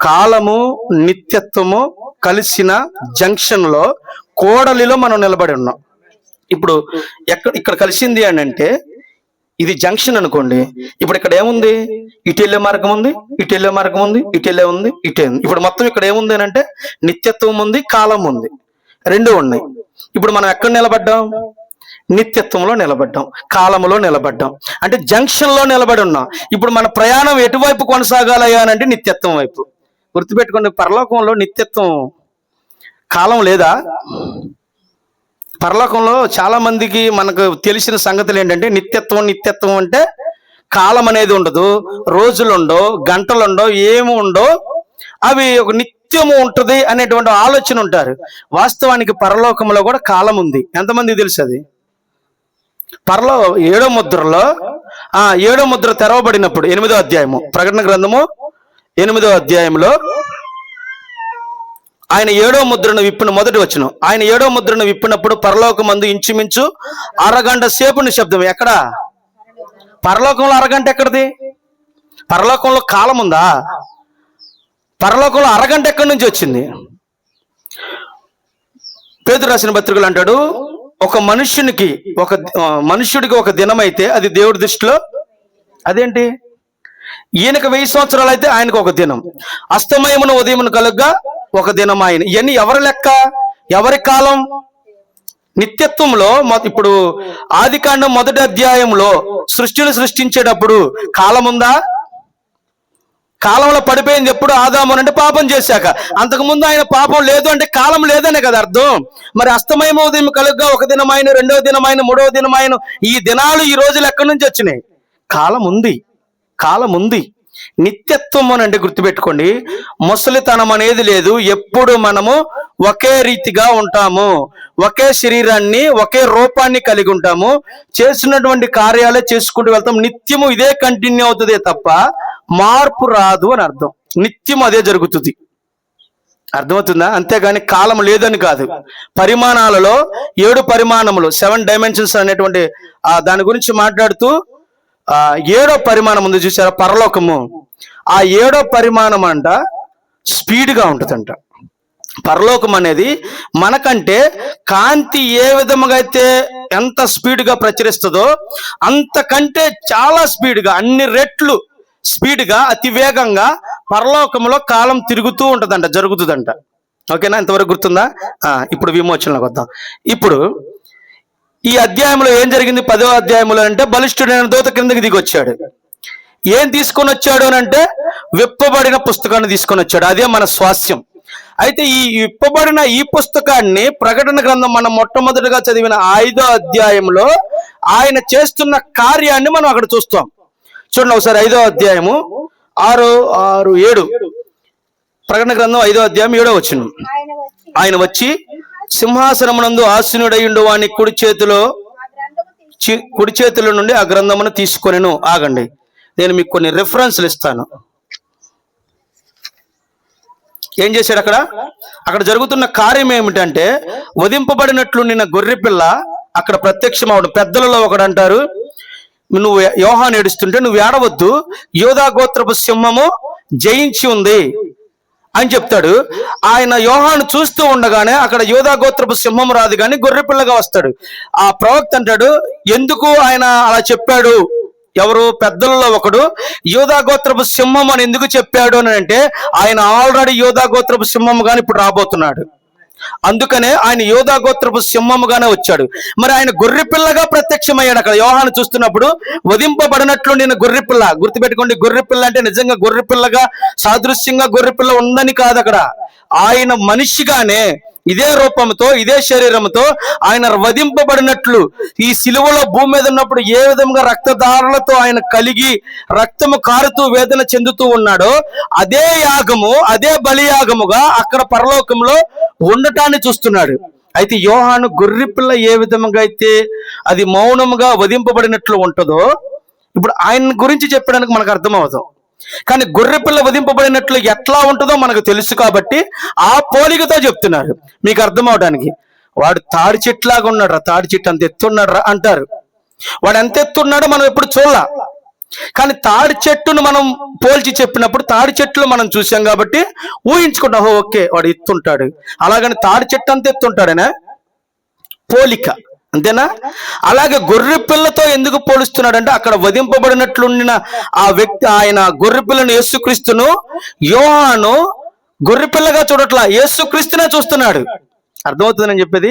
కాలము, నిత్యత్వము కలిసిన జంక్షన్ లో, కోడలిలో మనం నిలబడి ఉన్నాం. ఇప్పుడు ఇక్కడ కలిసింది అని అంటే ఇది జంక్షన్ అనుకోండి. ఇప్పుడు ఇక్కడ ఏముంది? ఇటు వెళ్ళే మార్గం ఉంది, ఇటు వెళ్ళే మార్గం ఉంది, ఇటు వెళ్ళే ఉంది, ఇటే ఉంది. ఇప్పుడు మొత్తం ఇక్కడ ఏముంది అని అంటే నిత్యత్వం ఉంది, కాలం ఉంది, 2 ఉన్నాయి. ఇప్పుడు మనం ఎక్కడ నిలబడ్డాం? నిత్యత్వంలో నిలబడ్డాం, కాలములో నిలబడ్డాం. అంటే జంక్షన్ లో నిలబడి ఉన్నాం. ఇప్పుడు మన ప్రయాణం ఎటువైపు కొనసాగాలయ్యా అంటే నిత్యత్వం వైపు. గుర్తుపెట్టుకోండి, పరలోకంలో నిత్యత్వం, కాలం లేదా? పరలోకంలో చాలా మందికి మనకు తెలిసిన సంగతులు ఏంటంటే, నిత్యత్వం అంటే కాలం అనేది ఉండదు, రోజులుండో, గంటలుండో, ఏమి ఉండో, అవి ఒక నిత్యము ఉంటది అనేటువంటి ఆలోచన ఉంటారు. వాస్తవానికి పరలోకంలో కూడా కాలం ఉంది. ఎంతమంది తెలుసు అది? 7వ ముద్రలో 7వ ముద్ర తెరవబడినప్పుడు 8వ అధ్యాయము, ప్రకటన గ్రంథము 8వ అధ్యాయంలో ఆయన 7వ ముద్రను విప్పిన మొదటి వచనం. ఆయన 7వ ముద్రను విప్పినప్పుడు పరలోకమందు ఇంచుమించు 1/2 గంట సేపు నిశ్శబ్దం. ఎక్కడ? పరలోకంలో 1/2 గంట ఎక్కడిది? పరలోకంలో కాలం ఉందా? పరలోకంలో అరగంట ఎక్కడి నుంచి వచ్చింది? పేతురు రాసిన పత్రికలు అంటాడు, ఒక మనుష్యుడికి ఒక దినం అయితే అది దేవుడి దృష్టిలో అదేంటి? ఈయనకు 1000 సంవత్సరాలు అయితే ఆయనకు ఒక దినం, అస్తమయమును ఉదయమును కలుగ్గా ఒక దినం ఆయన. ఇవన్నీ ఎవరి లెక్క, ఎవరి కాలం? నిత్యత్వంలో ఇప్పుడు ఆదికాండం 1వ అధ్యాయంలో సృష్టిని సృష్టించేటప్పుడు కాలం ఉందా? కాలంలో పడిపోయింది ఎప్పుడు? ఆదాము అంటే పాపం చేశాక. అంతకుముందు ఆయన పాపం లేదు అంటే కాలం లేదనే కదా అర్థం. మరి అస్తమయం ఉదయం కలుగ్గా ఒక దినమైన, 2వ దినమైన, 3వ దినమైన, ఈ దినాలు ఈ రోజులు ఎక్కడి నుంచి వచ్చినాయి? కాలం ఉంది, కాలం ఉంది. నిత్యత్వం అని అంటే గుర్తుపెట్టుకోండి, ముసలితనం అనేది లేదు. ఎప్పుడు మనము ఒకే రీతిగా ఉంటాము, ఒకే శరీరాన్ని, ఒకే రూపాన్ని కలిగి ఉంటాము, చేసినటువంటి కార్యాలే చేసుకుంటూ వెళ్తాం. నిత్యము ఇదే కంటిన్యూ అవుతుందే తప్ప మార్పు రాదు అని అర్థం. నిత్యం అదే జరుగుతుంది, అర్థమవుతుందా? అంతేగాని కాలం లేదని కాదు. పరిమాణాలలో 7 పరిమాణములు, 7 డైమెన్షన్స్ అనేటువంటి దాని గురించి మాట్లాడుతూ 7వ పరిమాణం ఉంది చూసారా, పరలోకము. ఆ 7వ పరిమాణం అంట స్పీడ్గా ఉంటుందంట. పరలోకం అనేది మనకంటే కాంతి ఏ విధముగా అయితే ఎంత స్పీడ్గా ప్రచురిస్తుందో అంతకంటే చాలా స్పీడ్గా, అన్ని రెట్లు స్పీడ్గా, అతి వేగంగా పరలోకంలో కాలం తిరుగుతూ ఉంటుందంట, జరుగుతుందంట. ఓకేనా? ఇంతవరకు గుర్తుందా? ఇప్పుడు విమోచనలోకి వద్దాం. ఇప్పుడు ఈ అధ్యాయంలో ఏం జరిగింది? 10వ అధ్యాయంలో అంటే బలిష్ఠుడైన దూత కిందకి దిగి వచ్చాడు. ఏం తీసుకొని వచ్చాడు అని అంటే విప్పబడిన పుస్తకాన్ని తీసుకొని వచ్చాడు. అదే మన స్వాస్థ్యం. అయితే ఈ విప్పబడిన ఈ పుస్తకాన్ని, ప్రకటన గ్రంథం మనం మొట్టమొదటిగా చదివిన 5వ అధ్యాయంలో ఆయన చేస్తున్న కార్యాన్ని మనం అక్కడ చూస్తాం. చూడండి ఒకసారి, 5వ అధ్యాయము 6, 7. ప్రకటన గ్రంథం 5వ అధ్యాయం 7వ వచనం. ఆయన వచ్చి సింహాసనమునందు ఆసీనుడయుండు వాని కుడి చేతిలో నుండి ఆ గ్రంథమును తీసుకొనెను. ఆగండి, నేను మీకు కొన్ని రెఫరెన్స్లు ఇస్తాను. ఏం చేశాడు అక్కడ జరుగుతున్న కార్యం ఏమిటంటే, వధింపబడినట్లు నిన్న గొర్రెపిల్ల అక్కడ ప్రత్యక్షమవడం. పెద్దలలో ఒకడు అంటారు, నువ్వు యోహాను ఏడుస్తుంటే నువ్వు ఏడవద్దు, యోధా గోత్రపు సింహము జయించి ఉంది అని చెప్తాడు. ఆయన యోహాను చూస్తూ ఉండగానే అక్కడ యోధా గోత్రపు సింహం రాదు కానీ గొర్రెపిల్లగా వస్తాడు. ఆ ప్రవక్త అంటాడు, ఎందుకు ఆయన అలా చెప్పాడు? ఎవరు? పెద్దలలో ఒకడు యోధా గోత్రపు సింహం అని ఎందుకు చెప్పాడు అని అంటే, ఆయన ఆల్రెడీ యోధా గోత్రపు సింహం గాని ఇప్పుడు రాబోతున్నాడు. అందుకనే ఆయన యోధా గోత్రపు సింహముగానే వచ్చాడు. మరి ఆయన గొర్రెపిల్లగా ప్రత్యక్షమయ్యాడు. అక్కడ యోహాను చూస్తున్నప్పుడు వధింపబడినట్లు నేను గొర్రెపిల్ల. గుర్తుపెట్టుకోండి, గొర్రెపిల్ల అంటే నిజంగా గొర్రెపిల్లగా సాదృశ్యంగా గొర్రెపిల్ల ఉందని కాదు. అక్కడ ఆయన మనిషిగానే ఇదే రూపంతో, ఇదే శరీరంతో ఆయన వధింపబడినట్లు, ఈ సిలువలో భూమి మీద ఉన్నప్పుడు ఏ విధంగా రక్తధారలతో ఆయన కలిగి రక్తము కారుతూ వేదన చెందుతూ ఉన్నాడో అదే యాగము, అదే బలియాగముగా అక్కడ పరలోకంలో ఉండటాన్ని చూస్తున్నాడు. అయితే యోహాను గొర్రెపిల్ల ఏ విధంగా అయితే అది మౌనముగా వధింపబడినట్లు ఉంటుందో ఇప్పుడు ఆయన గురించి చెప్పడానికి మనకు అర్థమవుతాం. కానీ గొర్రెపిల్ల వధింపబడినట్లు ఎట్లా ఉంటుందో మనకు తెలుసు కాబట్టి ఆ పోలికతో చెప్తున్నారు మీకు అర్థం అవడానికి. వాడు తాడి చెట్టులాగా ఉన్నాడు రా, తాడి చెట్టు అంత ఎత్తున్నాడు రా అంటారు. వాడు ఎంత ఎత్తున్నాడో మనం ఎప్పుడు చూడాల. కానీ తాడి చెట్టును మనం పోల్చి చెప్పినప్పుడు తాడి చెట్లు మనం చూసాం కాబట్టి ఊహించుకుంటాం, ఓకే వాడు ఎత్తుంటాడు. అలాగని తాడి చెట్టు అంత ఎత్తుంటాడనే పోలిక, అంతేనా? అలాగే గొర్రె పిల్లతో ఎందుకు పోలుస్తున్నాడంటే అక్కడ వధింపబడినట్లుండిన ఆ వ్యక్తి, ఆయన గొర్రె పిల్లను యేసుక్రీస్తును యోహాను గొర్రెపిల్లగా చూడట్లా, యేసుక్రీస్తునే చూస్తున్నాడు. అర్థమవుతుందని చెప్పేది.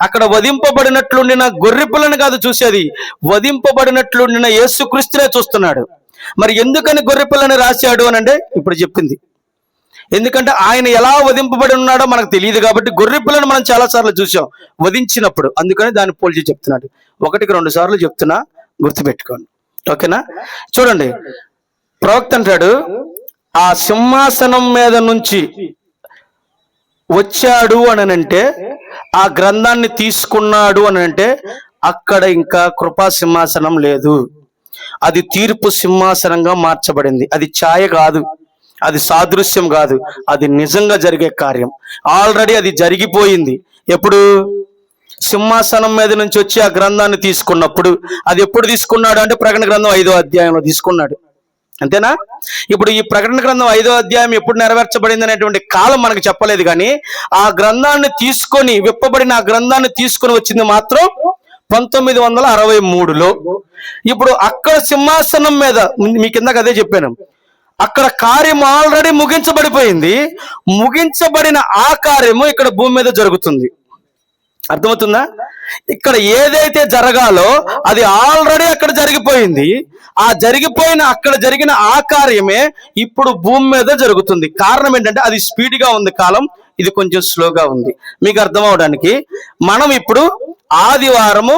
అక్కడ వధింపబడినట్లుండిన గొర్రెపిల్లను కాదు చూసేది, వధింపబడినట్లుండిన యేసుక్రీస్తునే చూస్తున్నాడు. మరి ఎందుకని గొర్రెపిల్లని రాశాడు అని అంటే ఇప్పుడు చెప్పింది. ఎందుకంటే ఆయన ఎలా వధింపబడి ఉన్నాడో మనకు తెలియదు కాబట్టి గొర్రెపిల్లను మనం చాలా సార్లు చూసాం వధించినప్పుడు, అందుకని దాన్ని పోల్చి చెప్తున్నాడు. 1-2 సార్లు చెప్తున్నా, గుర్తుపెట్టుకోండి. ఓకేనా? చూడండి, ప్రవక్త అంటాడు ఆ సింహాసనం మీద నుంచి వచ్చాడు అని అంటే, ఆ గ్రంథాన్ని తీసుకున్నాడు అని అంటే అక్కడ ఇంకా కృపా సింహాసనం లేదు, అది తీర్పు సింహాసనంగా మార్చబడింది. అది ఛాయ కాదు, అది సాదృశ్యం కాదు, అది నిజంగా జరిగే కార్యం. ఆల్రెడీ అది జరిగిపోయింది. ఎప్పుడు? సింహాసనం మీద నుంచి వచ్చి ఆ గ్రంథాన్ని తీసుకున్నప్పుడు. అది ఎప్పుడు తీసుకున్నాడు అంటే ప్రకటన గ్రంథం 5వ అధ్యాయంలో తీసుకున్నాడు. అంతేనా? ఇప్పుడు ఈ ప్రకటన గ్రంథం 5వ అధ్యాయం ఎప్పుడు నెరవేర్చబడింది అనేటువంటి కాలం మనకు చెప్పలేదు, కానీ ఆ గ్రంథాన్ని తీసుకొని విప్పబడిన ఆ గ్రంథాన్ని తీసుకొని వచ్చింది మాత్రం 1963లో. ఇప్పుడు అక్కడ సింహాసనం మీద మీ కిందకు అదే చెప్పాను, అక్కడ కార్యం ఆల్రెడీ ముగించబడిపోయింది. ముగించబడిన ఆ కార్యము ఇక్కడ భూమి మీద జరుగుతుంది. అర్థమవుతుందా? ఇక్కడ ఏదైతే జరగాలో అది ఆల్రెడీ అక్కడ జరిగిపోయింది. ఆ జరిగిపోయిన అక్కడ జరిగిన ఆ కార్యమే ఇప్పుడు భూమి మీద జరుగుతుంది. కారణం ఏంటంటే అది స్పీడ్గా ఉంది కాలం, ఇది కొంచెం స్లోగా ఉంది. మీకు అర్థం అవడానికి మనం ఇప్పుడు ఆదివారము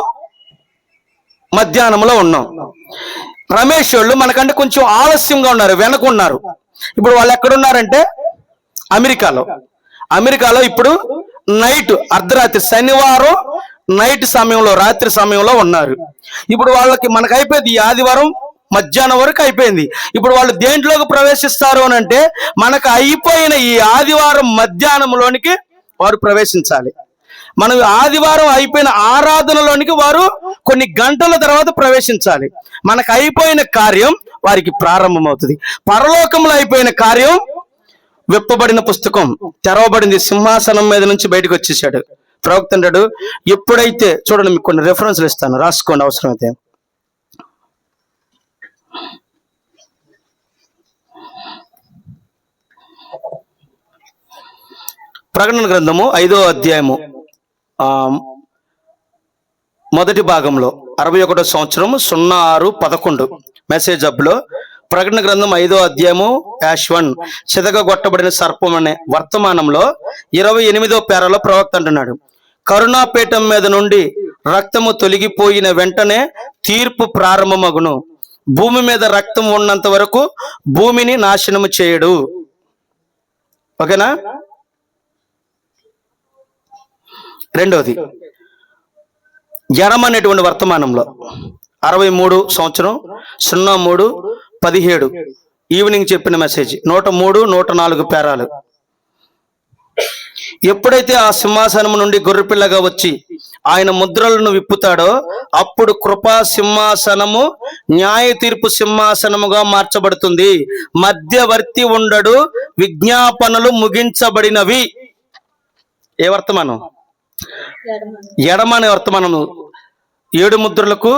మధ్యాహ్నంలో ఉన్నాం. రమేష్ వాళ్ళు మనకంటే కొంచెం ఆలస్యంగా ఉన్నారు, వెనకున్నారు. ఇప్పుడు వాళ్ళు ఎక్కడున్నారంటే అమెరికాలో ఇప్పుడు నైట్ అర్ధరాత్రి శనివారం నైట్ సమయంలో రాత్రి సమయంలో ఉన్నారు. ఇప్పుడు వాళ్ళకి మనకు అయిపోయింది, ఈ ఆదివారం మధ్యాహ్నం వరకు అయిపోయింది. ఇప్పుడు వాళ్ళు దేంట్లోకి ప్రవేశిస్తారు అని అంటే మనకు అయిపోయిన ఈ ఆదివారం మధ్యాహ్నంలోనికి వారు ప్రవేశించాలి. మనం ఆదివారం అయిపోయిన ఆరాధనలోనికి వారు కొన్ని గంటల తర్వాత ప్రవేశించాలి. మనకు అయిపోయిన కార్యం వారికి ప్రారంభమవుతుంది. పరలోకంలో అయిపోయిన కార్యం విప్పబడిన పుస్తకం తెరవబడింది, సింహాసనం మీద నుంచి బయటకు వచ్చేసాడు. ప్రవక్త అంటాడు, ఎప్పుడైతే చూడండి, మీకు కొన్ని రెఫరెన్స్లు ఇస్తాను, రాసుకోండి అవసరమైతే. ప్రకటన గ్రంథము 5వ అధ్యాయము మొదటి భాగంలో 61వ సంవత్సరం 06-11 మెసేజ్ హబ్లో ప్రకటన గ్రంథం 5వ అధ్యాయము -1 చితకగొట్టబడిన సర్పం అనే వర్తమానంలో 28వ పేరాలో ప్రవక్త అంటున్నాడు, కరుణాపీఠం మీద నుండి రక్తము తొలగిపోయిన వెంటనే తీర్పు ప్రారంభమగును. భూమి మీద రక్తం ఉన్నంత వరకు భూమిని నాశనము చేయడు. ఓకేనా? రెండవది ఎడమ అనేటువంటి వర్తమానంలో 63 సంవత్సరం 03-17 ఈవినింగ్ చెప్పిన మెసేజ్ 103, 104 పేరాలు. ఎప్పుడైతే ఆ సింహాసనం నుండి గొర్రెపిల్లగా వచ్చి ఆయన ముద్రలను విప్పుతాడో అప్పుడు కృపా సింహాసనము న్యాయ తీర్పు సింహాసనముగా మార్చబడుతుంది. మధ్యవర్తి ఉండడు, విజ్ఞాపనలు ముగించబడినవి. ఏ వర్తమానం? ఎడమ అనే వర్తమానము. 7 ముద్రలకు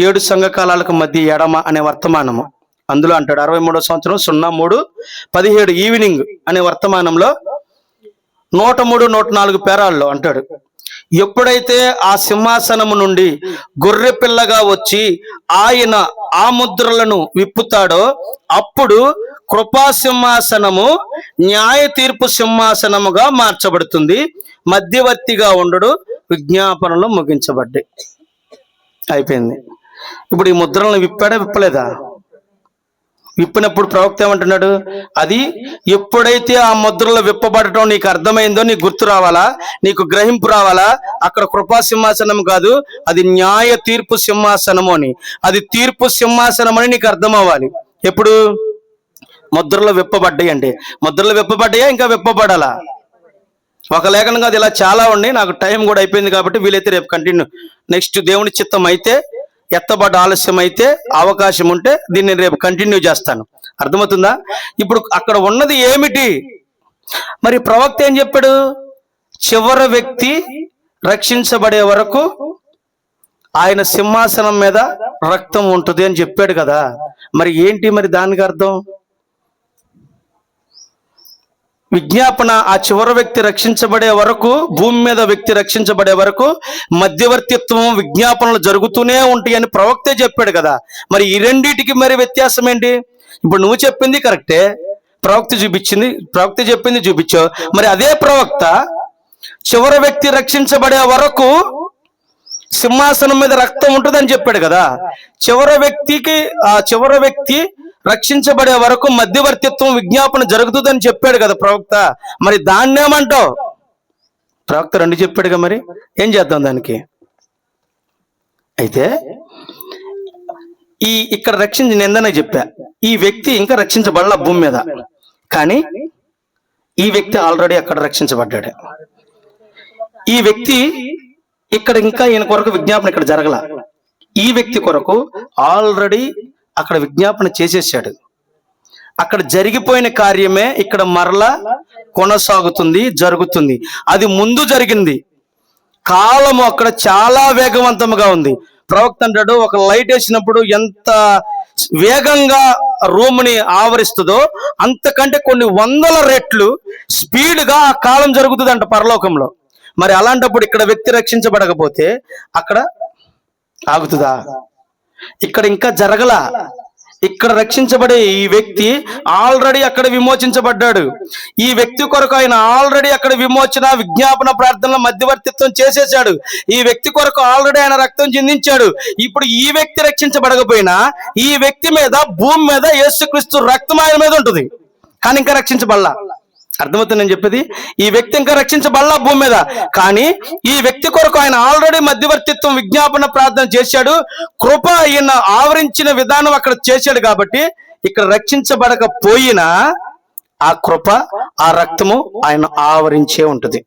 7 సంఘకాలాలకు మధ్య ఎడమ అనే వర్తమానము. అందులో అంటాడు 63వ సంవత్సరం 03-17 ఈవినింగ్ అనే వర్తమానంలో 103, 104 పేరాల్లో అంటాడు, ఎప్పుడైతే ఆ సింహాసనము నుండి గొర్రె పిల్లగా వచ్చి ఆయన ఆ ముద్రలను విప్పుతాడో అప్పుడు కృపా సింహాసనము న్యాయ తీర్పు సింహాసనముగా మార్చబడుతుంది. మధ్యవర్తిగా ఉండడు, విజ్ఞాపనలు ముగించబడ్డాయి. అయిపోయింది. ఇప్పుడు ఈ ముద్రలను విప్పాడా విప్పలేదా? విప్పినప్పుడు ప్రవక్త ఏమంటున్నాడు, అది ఎప్పుడైతే ఆ ముద్రలు విప్పబడటం నీకు అర్థమైందో నీకు గుర్తు రావాలా, నీకు గ్రహింపు రావాలా, అక్కడ కృపా సింహాసనం కాదు, అది న్యాయ తీర్పు సింహాసనము అని, అది తీర్పు సింహాసనం అని నీకు అర్థం అవ్వాలి. ఎప్పుడు? ముద్రలు విప్పబడ్డాయి అంటే. ముద్రలు విప్పబడ్డాయా ఇంకా విప్పబడాలా? ఒక లేఖనం కాదు, ఇలా చాలా ఉన్నాయి. నాకు టైం కూడా అయిపోయింది కాబట్టి వీలైతే రేపు కంటిన్యూ, నెక్స్ట్ దేవుని చిత్తం అయితే, ఎత్తబడ్డ ఆలస్యం అయితే, అవకాశం ఉంటే దీన్ని రేపు కంటిన్యూ చేస్తాను. అర్థమవుతుందా? ఇప్పుడు అక్కడ ఉన్నది ఏమిటి? మరి ప్రవక్త ఏం చెప్పాడు? చివరి వ్యక్తి రక్షించబడే వరకు ఆయన సింహాసనం మీద రక్తం ఉంటుంది అని చెప్పాడు కదా. మరి ఏంటి మరి దానికి అర్థం? విజ్ఞాపన ఆ చివరి వ్యక్తి రక్షించబడే వరకు, భూమి మీద వ్యక్తి రక్షించబడే వరకు మధ్యవర్తిత్వం, విజ్ఞాపనలు జరుగుతూనే ఉంటాయి అని ప్రవక్తే చెప్పాడు కదా. మరి ఈ రెండింటికి మరి వ్యత్యాసం ఏంటి? ఇప్పుడు నువ్వు చెప్పింది కరెక్టే, ప్రవక్త చెప్పింది చూపించావు. మరి అదే ప్రవక్త చివరి వ్యక్తి రక్షించబడే వరకు సింహాసనం మీద రక్తం ఉంటుందని చెప్పాడు కదా. చివరి వ్యక్తి రక్షించబడే వరకు మధ్యవర్తిత్వం, విజ్ఞాపన జరుగుతుందని చెప్పాడు కదా ప్రవక్త. మరి దాన్ని ఏమంటావు? ప్రవక్త 2 చెప్పాడుగా, మరి ఏం చేద్దాం దానికి? అయితే ఇక్కడ నేను చెప్పా, ఈ వ్యక్తి ఇంకా రక్షించబడాల భూమి మీద, కానీ ఈ వ్యక్తి ఆల్రెడీ అక్కడ రక్షించబడ్డాడు. ఈ వ్యక్తి ఇక్కడ ఇంకా ఈయన కొరకు విజ్ఞాపన ఇక్కడ జరగల. ఈ వ్యక్తి కొరకు ఆల్రెడీ అక్కడ విజ్ఞాపన చేసేసాడు. అక్కడ జరిగిపోయిన కార్యమే ఇక్కడ మరలా కొనసాగుతుంది, జరుగుతుంది. అది ముందు జరిగింది. కాలము అక్కడ చాలా వేగవంతంగా ఉంది. ప్రవక్త అంటాడు, ఒక లైట్ వేసినప్పుడు ఎంత వేగంగా రూమ్ని ఆవరిస్తుందో అంతకంటే కొన్ని వందల రెట్లు స్పీడ్గా ఆ కాలం జరుగుతుందంట పరలోకంలో. మరి అలాంటప్పుడు ఇక్కడ వ్యక్తి రక్షించబడకపోతే అక్కడ ఆగుతుందా? ఇక్కడ ఇంకా జరగల. ఇక్కడ రక్షించబడే ఈ వ్యక్తి ఆల్రెడీ అక్కడ విమోచించబడ్డాడు. ఈ వ్యక్తి కొరకు ఆయన ఆల్రెడీ అక్కడ విమోచన, విజ్ఞాపన, ప్రార్థనల మధ్యవర్తిత్వం చేసేసాడు. ఈ వ్యక్తి కొరకు ఆల్రెడీ ఆయన రక్తం చిందించాడు. ఇప్పుడు ఈ వ్యక్తి రక్షించబడకపోయినా ఈ వ్యక్తి మీద, భూమి మీద యేసుక్రీస్తు రక్తం ఆయన మీద ఉంటుంది, కానీ ఇంకా రక్షించబడలా. అర్థమవుతుంది నేను చెప్పేది? ఈ వ్యక్తి ఇంకా రక్షించబడలా భూమి మీద, కానీ ఈ వ్యక్తి కొరకు ఆయన ఆల్రెడీ మధ్యవర్తిత్వం, విజ్ఞాపన, ప్రార్థన చేశాడు. కృప ఆయన ఆవరించిన విధానం అక్కడ చేశాడు. కాబట్టి ఇక్కడ రక్షించబడకపోయినా ఆ కృప, ఆ రక్తము ఆయన ఆవరించే ఉంటుంది.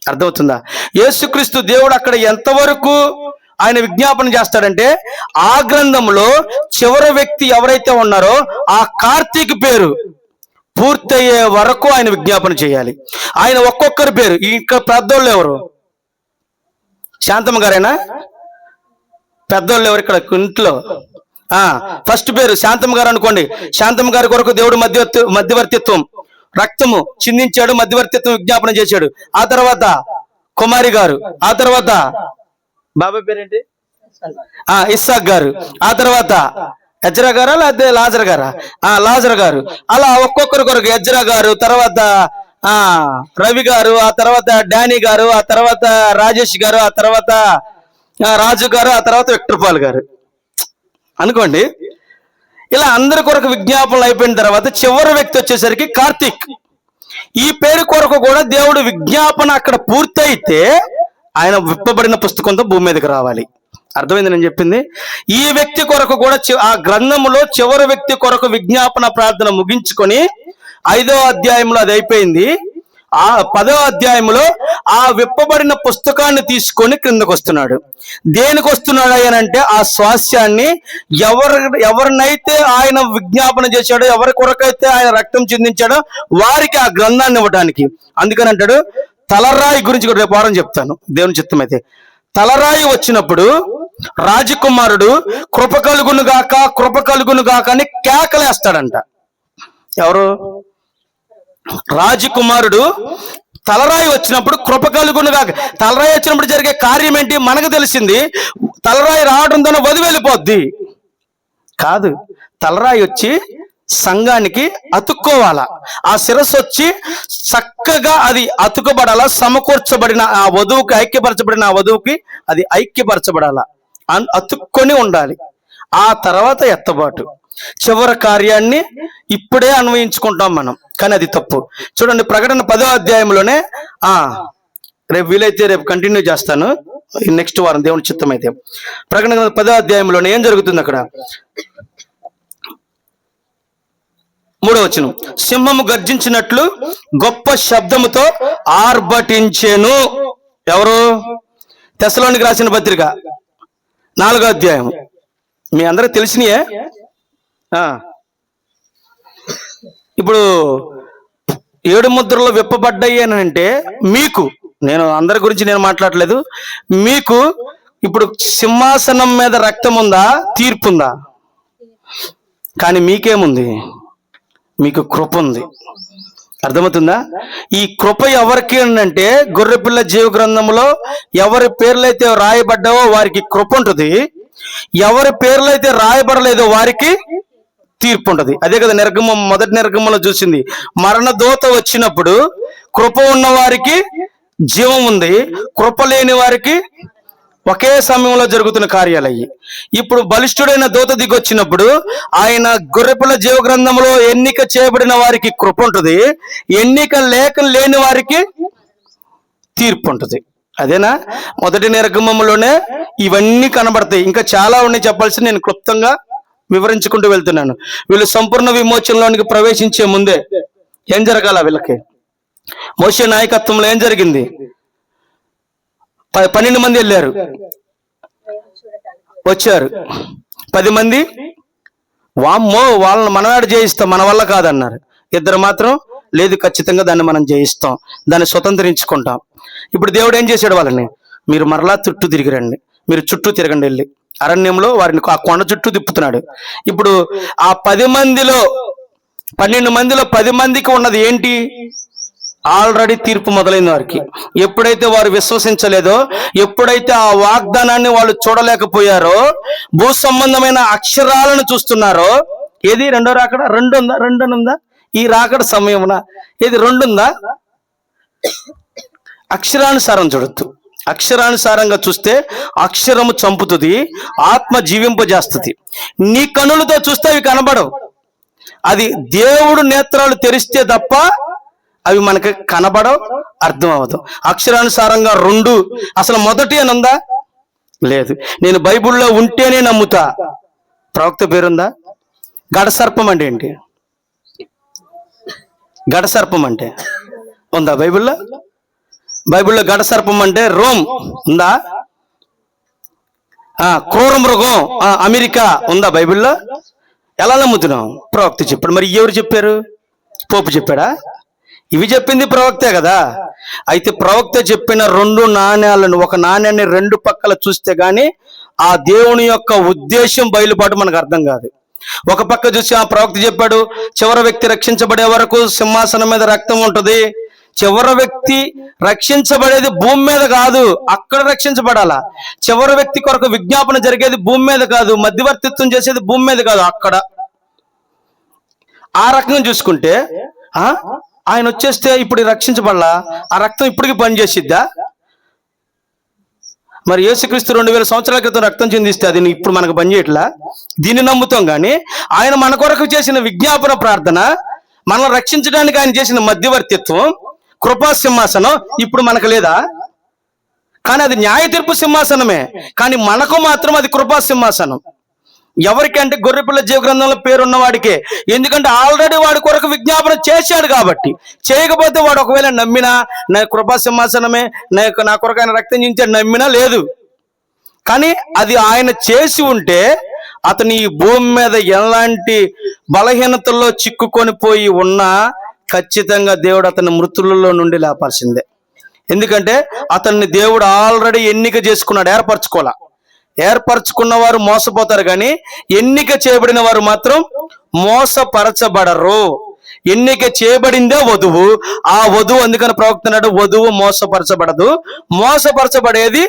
అర్థమవుతుందా? యేసుక్రీస్తు దేవుడు అక్కడ ఎంతవరకు ఆయన విజ్ఞాపన చేస్తాడంటే, ఆ గ్రంథంలో చివరి వ్యక్తి ఎవరైతే ఉన్నారో ఆ కార్తీక్ పేరు పూర్తయ్యే వరకు ఆయన విజ్ఞాపన చేయాలి. ఆయన ఒక్కొక్కరి పేరు, ఇంకా పెద్దోళ్ళు ఎవరు? శాంతమ్మ గారేనా? పెద్దోళ్ళు ఎవరు ఇక్కడ ఇంట్లో? ఫస్ట్ పేరు శాంతమ్మ గారు అనుకోండి. శాంతమ్మ గారి కొరకు దేవుడు మధ్యవర్తిత్వం, రక్తము చిందించాడు, మధ్యవర్తిత్వం విజ్ఞాపన చేశాడు. ఆ తర్వాత కుమారి గారు, ఆ తర్వాత బాబాయ్ పేరేంటి? ఇస్సాక్ గారు, ఆ తర్వాత ఎజ్రా గారా లేకపోతే లాజర్ గారా? లాజర్ గారు. అలా ఒక్కొక్కరి కొరకు ఎజ్రా గారు, తర్వాత రవి గారు, ఆ తర్వాత డానీ గారు, ఆ తర్వాత రాజేష్ గారు, ఆ తర్వాత రాజు గారు, ఆ తర్వాత విక్టర్ పాల్ గారు అనుకోండి. ఇలా అందరి కొరకు విజ్ఞాపనలు అయిపోయిన తర్వాత చివరి వ్యక్తి వచ్చేసరికి కార్తీక్. ఈ పేరు కొరకు కూడా దేవుడు విజ్ఞాపన అక్కడ పూర్తయితే ఆయన విప్పబడిన పుస్తకంతో భూమి మీదకి రావాలి. అర్థమైంది నేను చెప్పింది? ఈ వ్యక్తి కొరకు కూడా ఆ గ్రంథములో చివరి వ్యక్తి కొరకు విజ్ఞాపన ప్రార్థన ముగించుకొని 5వ అధ్యాయంలో అది అయిపోయింది. ఆ 10వ అధ్యాయంలో ఆ విప్పబడిన పుస్తకాన్ని తీసుకొని క్రిందకు వస్తున్నాడు. దేనికి వస్తున్నాడు అయ్యానంటే, ఆ స్వాస్యాన్ని ఎవరినైతే ఆయన విజ్ఞాపన చేశాడో, ఎవరి కొరకైతే ఆయన రక్తం చిందించాడో వారికి ఆ గ్రంథాన్ని ఇవ్వడానికి. అందుకని అంటాడు, తలరాయి గురించి కూడా రేపు వారం చెప్తాను దేవుని చిత్తం అయితే. తలరాయి వచ్చినప్పుడు రాజకుమారుడు కృప కలుగును గాక, కృప కలుగును గాక అని కేకలేస్తాడంట. ఎవరు? రాజకుమారుడు తలరాయి వచ్చినప్పుడు కృప కలుగును గాక. తలరాయి వచ్చినప్పుడు జరిగే కార్యం ఏంటి మనకు తెలిసింది. తలరాయి రావడం దాన్ని వదిలిపోద్ది కాదు. తలరాయి వచ్చి సంఘానికి అతుక్కోవాలా. ఆ శిరస్సు వచ్చి చక్కగా అది అతుకబడాలా, సమకూర్చబడిన ఆ వధువుకి, ఐక్యపరచబడిన ఆ వధువుకి అది ఐక్యపరచబడాలా, అతుక్కొని ఉండాలి. ఆ తర్వాత ఎత్తబాటు. చివరి కార్యాన్ని ఇప్పుడే అన్వయించుకుంటాం మనం, కానీ అది తప్పు. చూడండి, ప్రకటన 10వ అధ్యాయంలోనే రేపు వీలైతే రేపు కంటిన్యూ చేస్తాను, నెక్స్ట్ వారం దేవుని చిత్తం అయితే. ప్రకటన 10వ అధ్యాయంలోనే ఏం జరుగుతుంది అక్కడ? 3వ వచనం, సింహము గర్జించినట్లు గొప్ప శబ్దముతో ఆర్భటించెను. ఎవరు? తెస్సలోనికి రాసిన పత్రిక 4వ అధ్యాయం. మీ అందరికి తెలిసినయే. ఇప్పుడు 7 ముద్రలు విప్పబడ్డాయి అని అంటే, మీకు, నేను అందరి గురించి నేను మాట్లాడలేదు, మీకు ఇప్పుడు సింహాసనం మీద రక్తం ఉందా, తీర్పు ఉందా? కానీ మీకేముంది? మీకు కృప ఉంది. అర్థమవుతుందా? ఈ కృప ఎవరికి అంటే, గొర్రెపిల్ల జీవ గ్రంథంలో ఎవరి పేర్లైతే రాయబడ్డావో వారికి కృప ఉంటుంది, ఎవరి పేర్లైతే రాయబడలేదో వారికి తీర్పు ఉంటుంది. అదే కదా నిర్గమం, మొదటి నిర్గమంలో చూసింది. మరణ దూత వచ్చినప్పుడు కృప ఉన్న వారికి జీవం ఉంది, కృప లేని వారికి ఒకే సమయంలో జరుగుతున్న కార్యాలు అయ్యి. ఇప్పుడు బలిష్ఠుడైన దూత దిగొచ్చినప్పుడు ఆయన గొర్రెపిల్ల జీవ గ్రంథంలో ఎన్నిక చేయబడిన వారికి కృప ఉంటుంది, ఎన్నిక లేని వారికి తీర్పు ఉంటుంది. అదేనా? మొదటి నిర్గమంలోనే ఇవన్నీ కనబడతాయి. ఇంకా చాలా ఉన్నాయి చెప్పాల్సి, నేను క్లుప్తంగా వివరించుకుంటూ వెళ్తున్నాను. వీళ్ళు సంపూర్ణ విమోచనలోనికి ప్రవేశించే ముందే ఏం జరగాల? వీళ్ళకి మోషే నాయకత్వంలో ఏం జరిగింది? 12 మంది వెళ్ళారు, వచ్చారు. 10 మంది వామ్మో వాళ్ళని మనవాడు జయిస్తాం, మన వల్ల కాదన్నారు. ఇద్దరు మాత్రం లేదు, ఖచ్చితంగా దాన్ని మనం జయిస్తాం, దాన్ని స్వతంత్రించుకుంటాం. ఇప్పుడు దేవుడు ఏం చేశాడు? వాళ్ళని మీరు మరలా చుట్టూ తిరిగి రండి, మీరు చుట్టూ తిరగండి వెళ్ళి. అరణ్యంలో వారిని ఆ కొండ చుట్టూ తిప్పుతున్నాడు. ఇప్పుడు ఆ 10 మందిలో 12 మందిలో 10 మందికి ఉన్నది ఏంటి? ఆల్రెడీ తీర్పు మొదలైన వారికి. ఎప్పుడైతే వారు విశ్వసించలేదో, ఎప్పుడైతే ఆ వాగ్దానాన్ని వాళ్ళు చూడలేకపోయారో, భూ సంబంధమైన అక్షరాలను చూస్తున్నారో, ఏది రెండో రాకడ? రెండునుందా ఈ రాకడ సమయమున? ఏది రెండుందా? అక్షరానుసారం చూడొద్దు. అక్షరానుసారంగా చూస్తే అక్షరము చంపుతుంది, ఆత్మ జీవింపజేస్తుంది. నీ కన్నులతో చూస్తే అవి కనబడవు. అది దేవుడు నేత్రాలు తెరిస్తే తప్ప అవి మనకి కనబడవు, అర్థం అవ్వదు. అక్షరానుసారంగా 2 అసలు మొదటి అని ఉందా? లేదు. నేను బైబిల్లో ఉంటేనే నమ్ముతా. ప్రవక్త పేరుందా? గడసర్పం అంటే ఏంటి? గడసర్పం అంటే ఉందా బైబిల్లో? బైబిల్లో గడసర్పం అంటే రోమ్ ఉందా? క్రూర మృగం అమెరికా ఉందా బైబిల్లో? ఎలా నమ్ముతున్నాం? ప్రవక్త చెప్పాడు. మరి ఎవరు చెప్పారు? పోపు చెప్పాడా? ఇవి చెప్పింది ప్రవక్తే కదా. అయితే ప్రవక్త చెప్పిన 2 నాణ్యాలను, ఒక నాణ్యాన్ని 2 పక్కల చూస్తే గాని ఆ దేవుని యొక్క ఉద్దేశం బయలుపాటు మనకు అర్థం కాదు. ఒక పక్క చూసి ఆ ప్రవక్త చెప్పాడు, చివరి వ్యక్తి రక్షించబడే వరకు సింహాసనం మీద రక్తం ఉంటుంది. చివరి వ్యక్తి రక్షించబడేది భూమి మీద కాదు, అక్కడ రక్షించబడాలా. చివరి వ్యక్తి కొరకు విజ్ఞాపన జరిగేది భూమి మీద కాదు, మధ్యవర్తిత్వం చేసేది భూమి మీద కాదు, అక్కడ. ఆ రకంగా చూసుకుంటే ఆయన వచ్చేస్తే ఇప్పుడు రక్షించబడలా, ఆ రక్తం ఇప్పటికీ పనిచేసిద్దా? మరి యేసుక్రీస్తు 2000 సంవత్సరాల క్రితం రక్తం చెందిస్తే అది ఇప్పుడు మనకు పనిచేయట్లా? దీన్ని నమ్ముతాం కానీ ఆయన మన కొరకు చేసిన విజ్ఞాపన ప్రార్థన, మనల్ని రక్షించడానికి ఆయన చేసిన మధ్యవర్తిత్వం, కృపా సింహాసనం ఇప్పుడు మనకు లేదా? కానీ అది న్యాయ తీర్పు సింహాసనమే, కానీ మనకు మాత్రం అది కృపా సింహాసనం. ఎవరికంటే గొర్రెపిల్ల జీవ గ్రంథంలో పేరున్న వాడికే. ఎందుకంటే ఆల్రెడీ వాడి కొరకు విజ్ఞాపన చేశాడు కాబట్టి. చేయకపోతే వాడు ఒకవేళ నమ్మినా నా కృపా సింహాసనమే, నా కొరకు ఆయన రక్తం చించాడు నమ్మినా లేదు. కానీ అది ఆయన చేసి ఉంటే అతను ఈ భూమి మీద ఎలాంటి బలహీనతల్లో చిక్కుకొని పోయి ఉన్నా ఖచ్చితంగా దేవుడు అతని మృతులలో నుండి లేపాల్సిందే. ఎందుకంటే అతన్ని దేవుడు ఆల్రెడీ ఎన్నిక చేసుకున్నాడు, ఏర్పరచుకున్న వారు మోసపోతారు కానీ ఎన్నిక చేయబడిన వారు మాత్రం మోసపరచబడరు. ఎన్నిక చేయబడిందే వధువు, ఆ వధువు అందుకని ప్రవక్తన్నాడు, వధువు మోసపరచబడదు, మోసపరచబడేది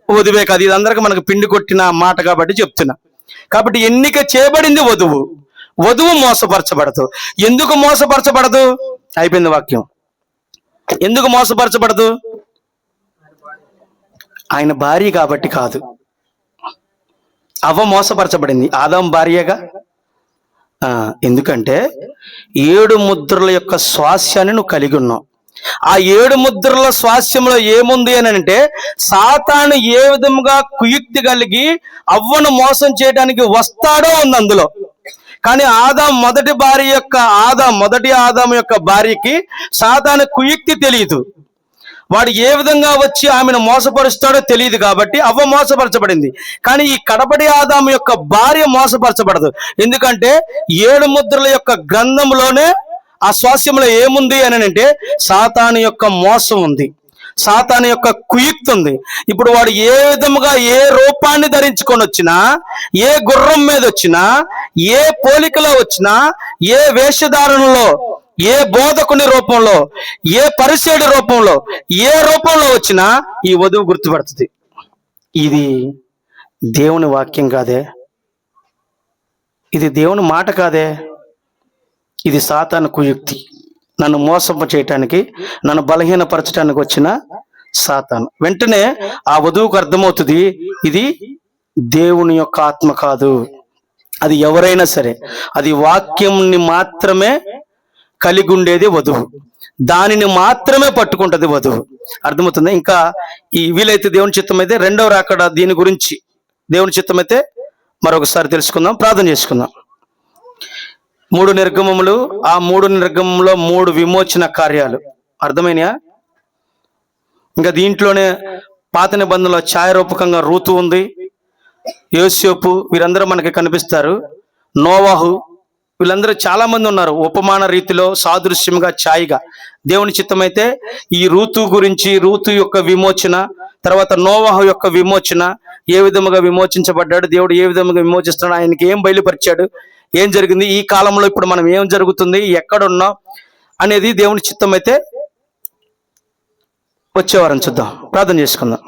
వధువే కాదు. ఇది అందరికీ మనకు పిండి కొట్టిన మాట కాబట్టి చెప్తున్నా. కాబట్టి ఎన్నిక చేయబడింది వధువు, వధువు మోసపరచబడదు. ఎందుకు మోసపరచబడదు? అయిపోయింది వాక్యం. ఎందుకు మోసపరచబడదు? ఆయన భార్య కాబట్టి కాదు. అవ్వ మోసపరచబడింది, ఆదాం భార్యగా. ఎందుకంటే 7 ముద్రల యొక్క స్వాస్యాన్ని నువ్వు కలిగి ఉన్నావు. ఆ 7 ముద్రల స్వాస్యంలో ఏముంది అని అంటే, సాతాను ఏ విధముగా కుయుక్తి కలిగి అవ్వను మోసం చేయడానికి వస్తాడో ఉంది అందులో. కానీ మొదటి ఆదాము యొక్క భార్యకి సాతాను కుయుక్తి తెలియదు. వాడు ఏ విధంగా వచ్చి ఆమెను మోసపరుస్తాడో తెలియదు కాబట్టి అవ్వ మోసపరచబడింది. కానీ ఈ కడపడి ఆదాము యొక్క భార్య మోసపరచబడదు. ఎందుకంటే 7 ముద్రల యొక్క గ్రంథంలోనే ఆ స్వాస్యంలో ఏముంది అని అంటే సాతాను యొక్క మోసం ఉంది, సాతాను యొక్క కుయుక్తి ఉంది. ఇప్పుడు వాడు ఏ విధముగా ఏ రూపాన్ని ధరించుకొని వచ్చినా, ఏ గుర్రం మీద వచ్చినా, ఏ పోలికలో వచ్చినా, ఏ వేషధారణలో, ఏ బోధకుని రూపంలో, ఏ పరిసేడి రూపంలో, ఏ రూపంలో వచ్చినా ఈ వధువు గుర్తుపడుతుంది. ఇది దేవుని వాక్యం కాదే, ఇది దేవుని మాట కాదే, ఇది సాతాను కుయుక్తి. నన్ను మోసం చేయటానికి, నన్ను బలహీనపరచడానికి వచ్చిన సాతాను. వెంటనే ఆ వధువుకు అర్థమవుతుంది ఇది దేవుని యొక్క ఆత్మ కాదు. అది ఎవరైనా సరే అది వాక్యంని మాత్రమే కలిగి ఉండేది వధువు, దానిని మాత్రమే పట్టుకుంటది వధువు. అర్థమవుతుంది? ఇంకా వీలైతే దేవుని చిత్తం అయితే 2వ రాకడ దీని గురించి దేవుని చిత్తం అయితే మరొకసారి తెలుసుకుందాం, ప్రార్థన చేసుకుందాం. 3 నిర్గమములు, ఆ 3 నిర్గమంలో 3 విమోచన కార్యాలు అర్థమైనయా? ఇంకా దీంట్లోనే పాత నిబంధనలో ఛాయారూపకంగా రూతు ఉంది, యోసేపు, వీరందరూ మనకి కనిపిస్తారు. నోవాహు, వీళ్ళందరూ చాలా మంది ఉన్నారు. ఉపమాన రీతిలో, సాదృశ్యంగా, ఛాయిగా. దేవుని చిత్తమైతే ఈ రూతు గురించి, రూతు యొక్క విమోచన, తర్వాత నోవాహు యొక్క విమోచన, ఏ విధముగా విమోచించబడ్డాడు, దేవుడు ఏ విధముగా విమోచిస్తున్నాడు, ఆయనకి ఏం బయలుపరిచాడు, ఏం జరిగింది, ఈ కాలంలో ఇప్పుడు మనం ఏం జరుగుతుంది, ఎక్కడున్నాం అనేది దేవుని చిత్తమైతే వచ్చేవారం చూద్దాం. ప్రార్థన చేసుకుందాం.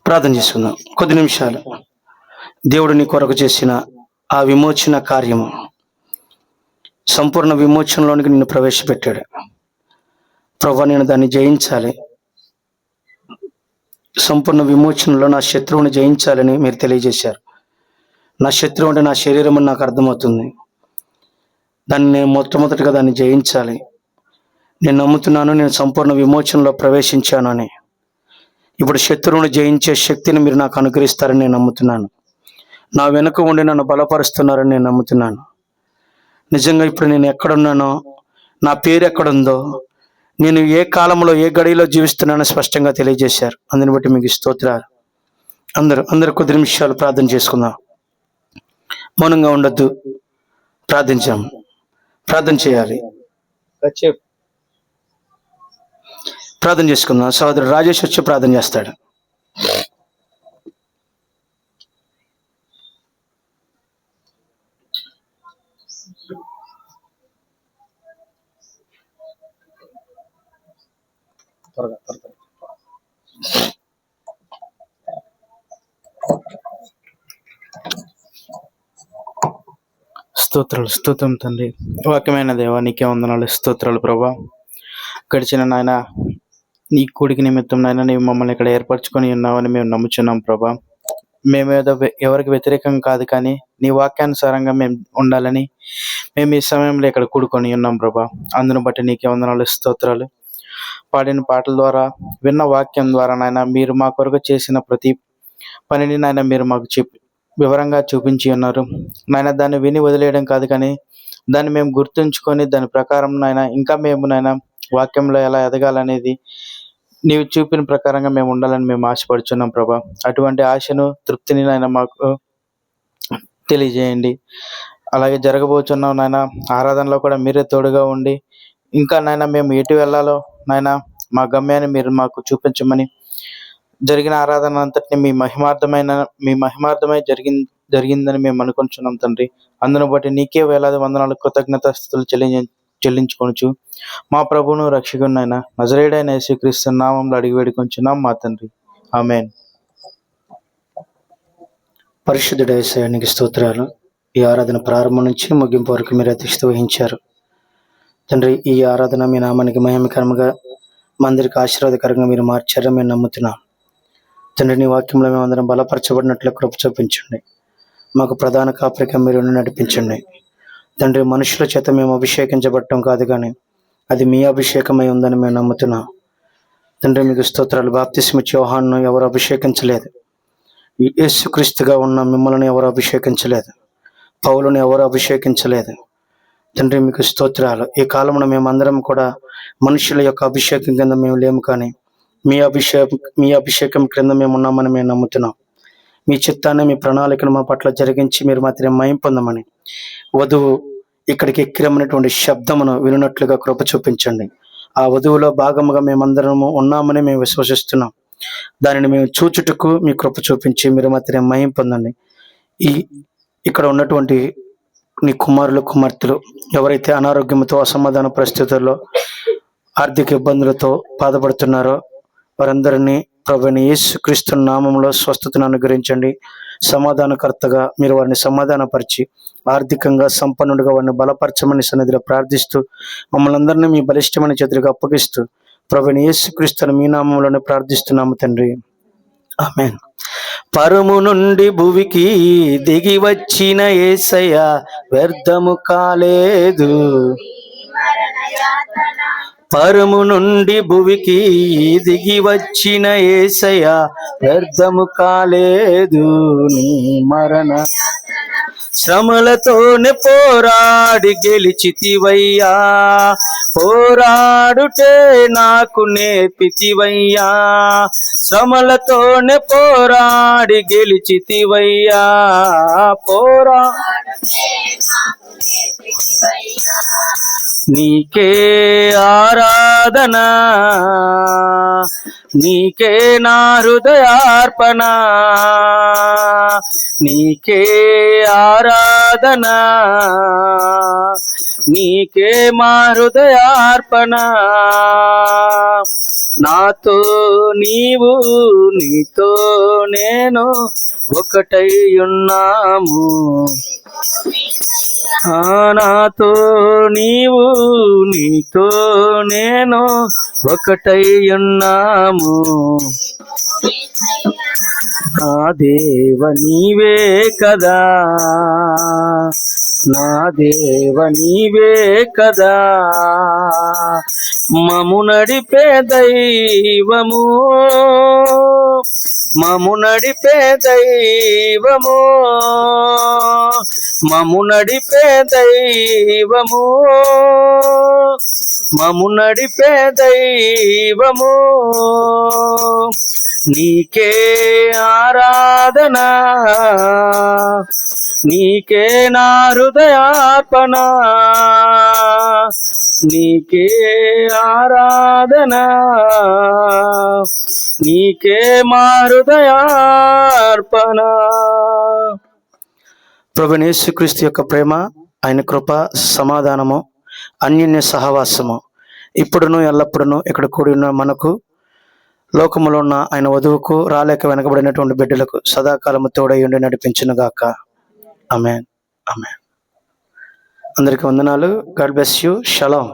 ప్రార్థన చేసుకుందాం కొద్ది నిమిషాలు. దేవుడు నీ కొరకు చేసిన ఆ విమోచన కార్యము, సంపూర్ణ విమోచనలోనికి నిన్ను ప్రవేశపెట్టాడు. ప్రభువా, నేను దాన్ని జయించాలి, సంపూర్ణ విమోచనలో నా శత్రువుని జయించాలని మీరు తెలియజేశారు. నా శత్రువు అంటే నా శరీరం అని నాకు అర్థమవుతుంది. దాన్ని నేను మొట్టమొదటిగా దాన్ని జయించాలి. నేను నమ్ముతున్నాను, నేను సంపూర్ణ విమోచనలో ప్రవేశించాను అని. ఇప్పుడు శత్రువుని జయించే శక్తిని మీరు నాకు అనుగ్రహిస్తారని నేను నమ్ముతున్నాను. నా వెనుక ఉండి నన్ను బలపరుస్తున్నారని నేను నమ్ముతున్నాను. నిజంగా ఇప్పుడు నేను ఎక్కడున్నానో, నా పేరు ఎక్కడుందో, నేను ఏ కాలంలో ఏ గడిలో జీవిస్తున్నానో స్పష్టంగా తెలియజేశారు. అందుని బట్టి మీకు స్తోత్రాలు. అందరూ కొద్ది నిమిషాలు ప్రార్థన చేసుకుందాం. మౌనంగా ఉండొద్దు, ప్రార్థించాం. ప్రార్థన చేయాలి. ప్రార్థన చేసుకుందాం. సహోదరుడు రాజేష్ వచ్చి ప్రార్థన చేస్తాడు. స్తోత్రం తండ్రి. వాక్యమైన దేవా, నీకే వందనాలు, స్తోత్రాలు ప్రభా. గడిచిన నాయన నీ కూడికి నిమిత్తం నాయన నీవు మమ్మల్ని ఇక్కడ ఏర్పరచుకొని ఉన్నావని మేము నమ్ముచున్నాం ప్రభా. మేమేదో ఎవరికి వ్యతిరేకం కాదు, కానీ నీ వాక్యానుసారంగా మేము ఉండాలని మేము ఈ సమయంలో ఇక్కడ కూడుకొని ఉన్నాం ప్రభా. అందును బట్టి నీకే వందనాలు, స్తోత్రాలు. పాడిన పాటల ద్వారా, విన్న వాక్యం ద్వారా నాయన మీరు మా కొరకు చేసిన ప్రతి పనిని నాయన మీరు మాకు వివరంగా చూపించి ఉన్నారు నాయన. దాన్ని విని వదిలేయడం కాదు, కానీ దాన్ని మేము గుర్తుంచుకొని దాని ప్రకారం నాయన ఇంకా మేము నాయన వాక్యంలో ఎలా ఎదగాలనేది నీవు చూపిన ప్రకారంగా మేము ఉండాలని మేము ఆశపడుచున్నాం ప్రభా. అటువంటి ఆశను, తృప్తిని నాయన మాకు తెలియజేయండి. అలాగే జరగబోతున్నాం నాయన ఆరాధనలో కూడా మీరే తోడుగా ఉండి, ఇంకా నాయన మేము ఎటు వెళ్ళాలో నాయన మా గమ్యాన్ని మీరు మాకు చూపించమని, జరిగిన ఆరాధన అంతటిని మీ మహిమార్థమై జరిగిందని మేము అనుకుంటున్నాం తండ్రి. అందును బట్టి నీకే వేలాది వందనాలు, కృతజ్ఞతాస్తుతులు చెల్లించుకొనుచు మా ప్రభువును రక్షకునైన నజరేయుడైన యేసుక్రీస్తు నామములో అడిగి వేడుకొంచున్నాం మా తండ్రి. ఆమేన్. పరిశుద్ధుడ యేసయ్యానికి స్తోత్రాలు. ఈ ఆరాధన ప్రారంభం నుంచి ముగింపు వరకు మీరు అధ్యక్షత వహించారు తండ్రి. ఈ ఆరాధన మీ నామానికి మహిమకరంగా, మందిరికి ఆశీర్వాదకరంగా మీరు మార్చారని మేము నమ్ముతున్నాం తండ్రి. నీ వాక్యంలో మేము అందరం బలపరచబడినట్లు కృప చూపించండి. మాకు ప్రధాన కాపరిగా మీరు నడిపించండి తండ్రి. మనుషుల చేత మేము అభిషేకించబడటం కాదు, కానీ అది మీ అభిషేకమై ఉందని మేము నమ్ముతున్నాం తండ్రి. మీకు స్తోత్రాలు. బాప్తిస్మ యోహానును ఎవరు అభిషేకించలేదు, యేసుక్రీస్తుగా ఉన్న మిమ్మల్ని ఎవరు అభిషేకించలేదు, పౌలుని ఎవరు అభిషేకించలేదు తండ్రి. మీకు స్తోత్రాలు. ఈ కాలంలో మేమందరం కూడా మనుషుల యొక్క అభిషేకం కింద మేము లేము, కానీ మీ అభిషేకం క్రింద మేము ఉన్నామని మేము నమ్ముతున్నాం. మీ చిత్తాన్ని, మీ ప్రణాళికను మా పట్ల జరిగించి మీరు మాత్రం మహిమ పొందమని, వధువు ఇక్కడికి ఎక్కిరమైనటువంటి శబ్దమును వినున్నట్లుగా కృప చూపించండి. ఆ వధువులో భాగముగా మేమందరము ఉన్నామని మేము విశ్వసిస్తున్నాం. దానిని మేము చూచుటకు మీ కృప చూపించి మీరు మాత్రం మహిమ పొందండి. ఇక్కడ ఉన్నటువంటి నీ కుమారులు, కుమార్తెలు ఎవరైతే అనారోగ్యంతో, అసమాధాన పరిస్థితుల్లో, ఆర్థిక ఇబ్బందులతో బాధపడుతున్నారో వారందరినీ ప్రభువైన యేసుక్రీస్తు నామములో స్వస్థతను అనుగ్రహించండి. సమాధానకర్తగా మీరు వారిని సమాధానపరిచి ఆర్థికంగా సంపన్నుడిగా వారిని బలపరచమని సన్నిధిలో ప్రార్థిస్తూ మమ్మల్ని అందరినీ మీ బలిష్టమైన చేతులకు అప్పగిస్తూ ప్రభువైన యేసుక్రీస్తును మీ నామంలోనే ప్రార్థిస్తున్నాము తండ్రి. ఆమేన్. పరము నుండి భువికి దిగి వచ్చిన యేసయ్య వ్యర్థము కాలేదు. పరము నుండి భువికి దిగి వచ్చిన యేసయ్య వ్యర్థము కాలేదు. నీ మరణ శ్రమలతోనే పోరాడి గెలిచితివయ్యా, పోరాడుటే నాకు నేర్పితివయ్యా, శ్రమలతోనే పోరాడి గెలిచితివయ్యా, నీకే ఆరాధన, నీకే నా హృదయార్పణ, నీకే ఆరాధన, నీకే మా హృదయార్పణ, నాతో నీవు నీతో నేను ఒకటై ఉన్నాము, నాతో నీవు నీతో నేను ఒకటై ఉన్నాము, నా దేవ నీవే కదా, నా దేవ నీవే కదా, మము నడిపే దైవము, మము నడిపే దైవము, మము నడిపే దైవము, మము నడిపే దైవము, నీకే ఆరాధన, నీకే నా హృదయార్పణ, నీకే ఆరాధన, నీకే మా హృదయార్పణ. ప్రభువైన యేసుక్రీస్తు యొక్క ప్రేమ, ఆయన కృప, సమాధానము, అన్యోన్య సహవాసము ఇప్పుడును ఎల్లప్పుడును ఇక్కడ కూడి ఉన్న మనకు, లోకములో ఉన్న ఆయన వధువుకు, రాలేక వెనకబడినటువంటి బిడ్డలకు సదాకాలము తోడై ఉండి నడిపించునుగాక. ఆమేన్, ఆమేన్. అందరికీ వందనాలు. God bless you. షలాం.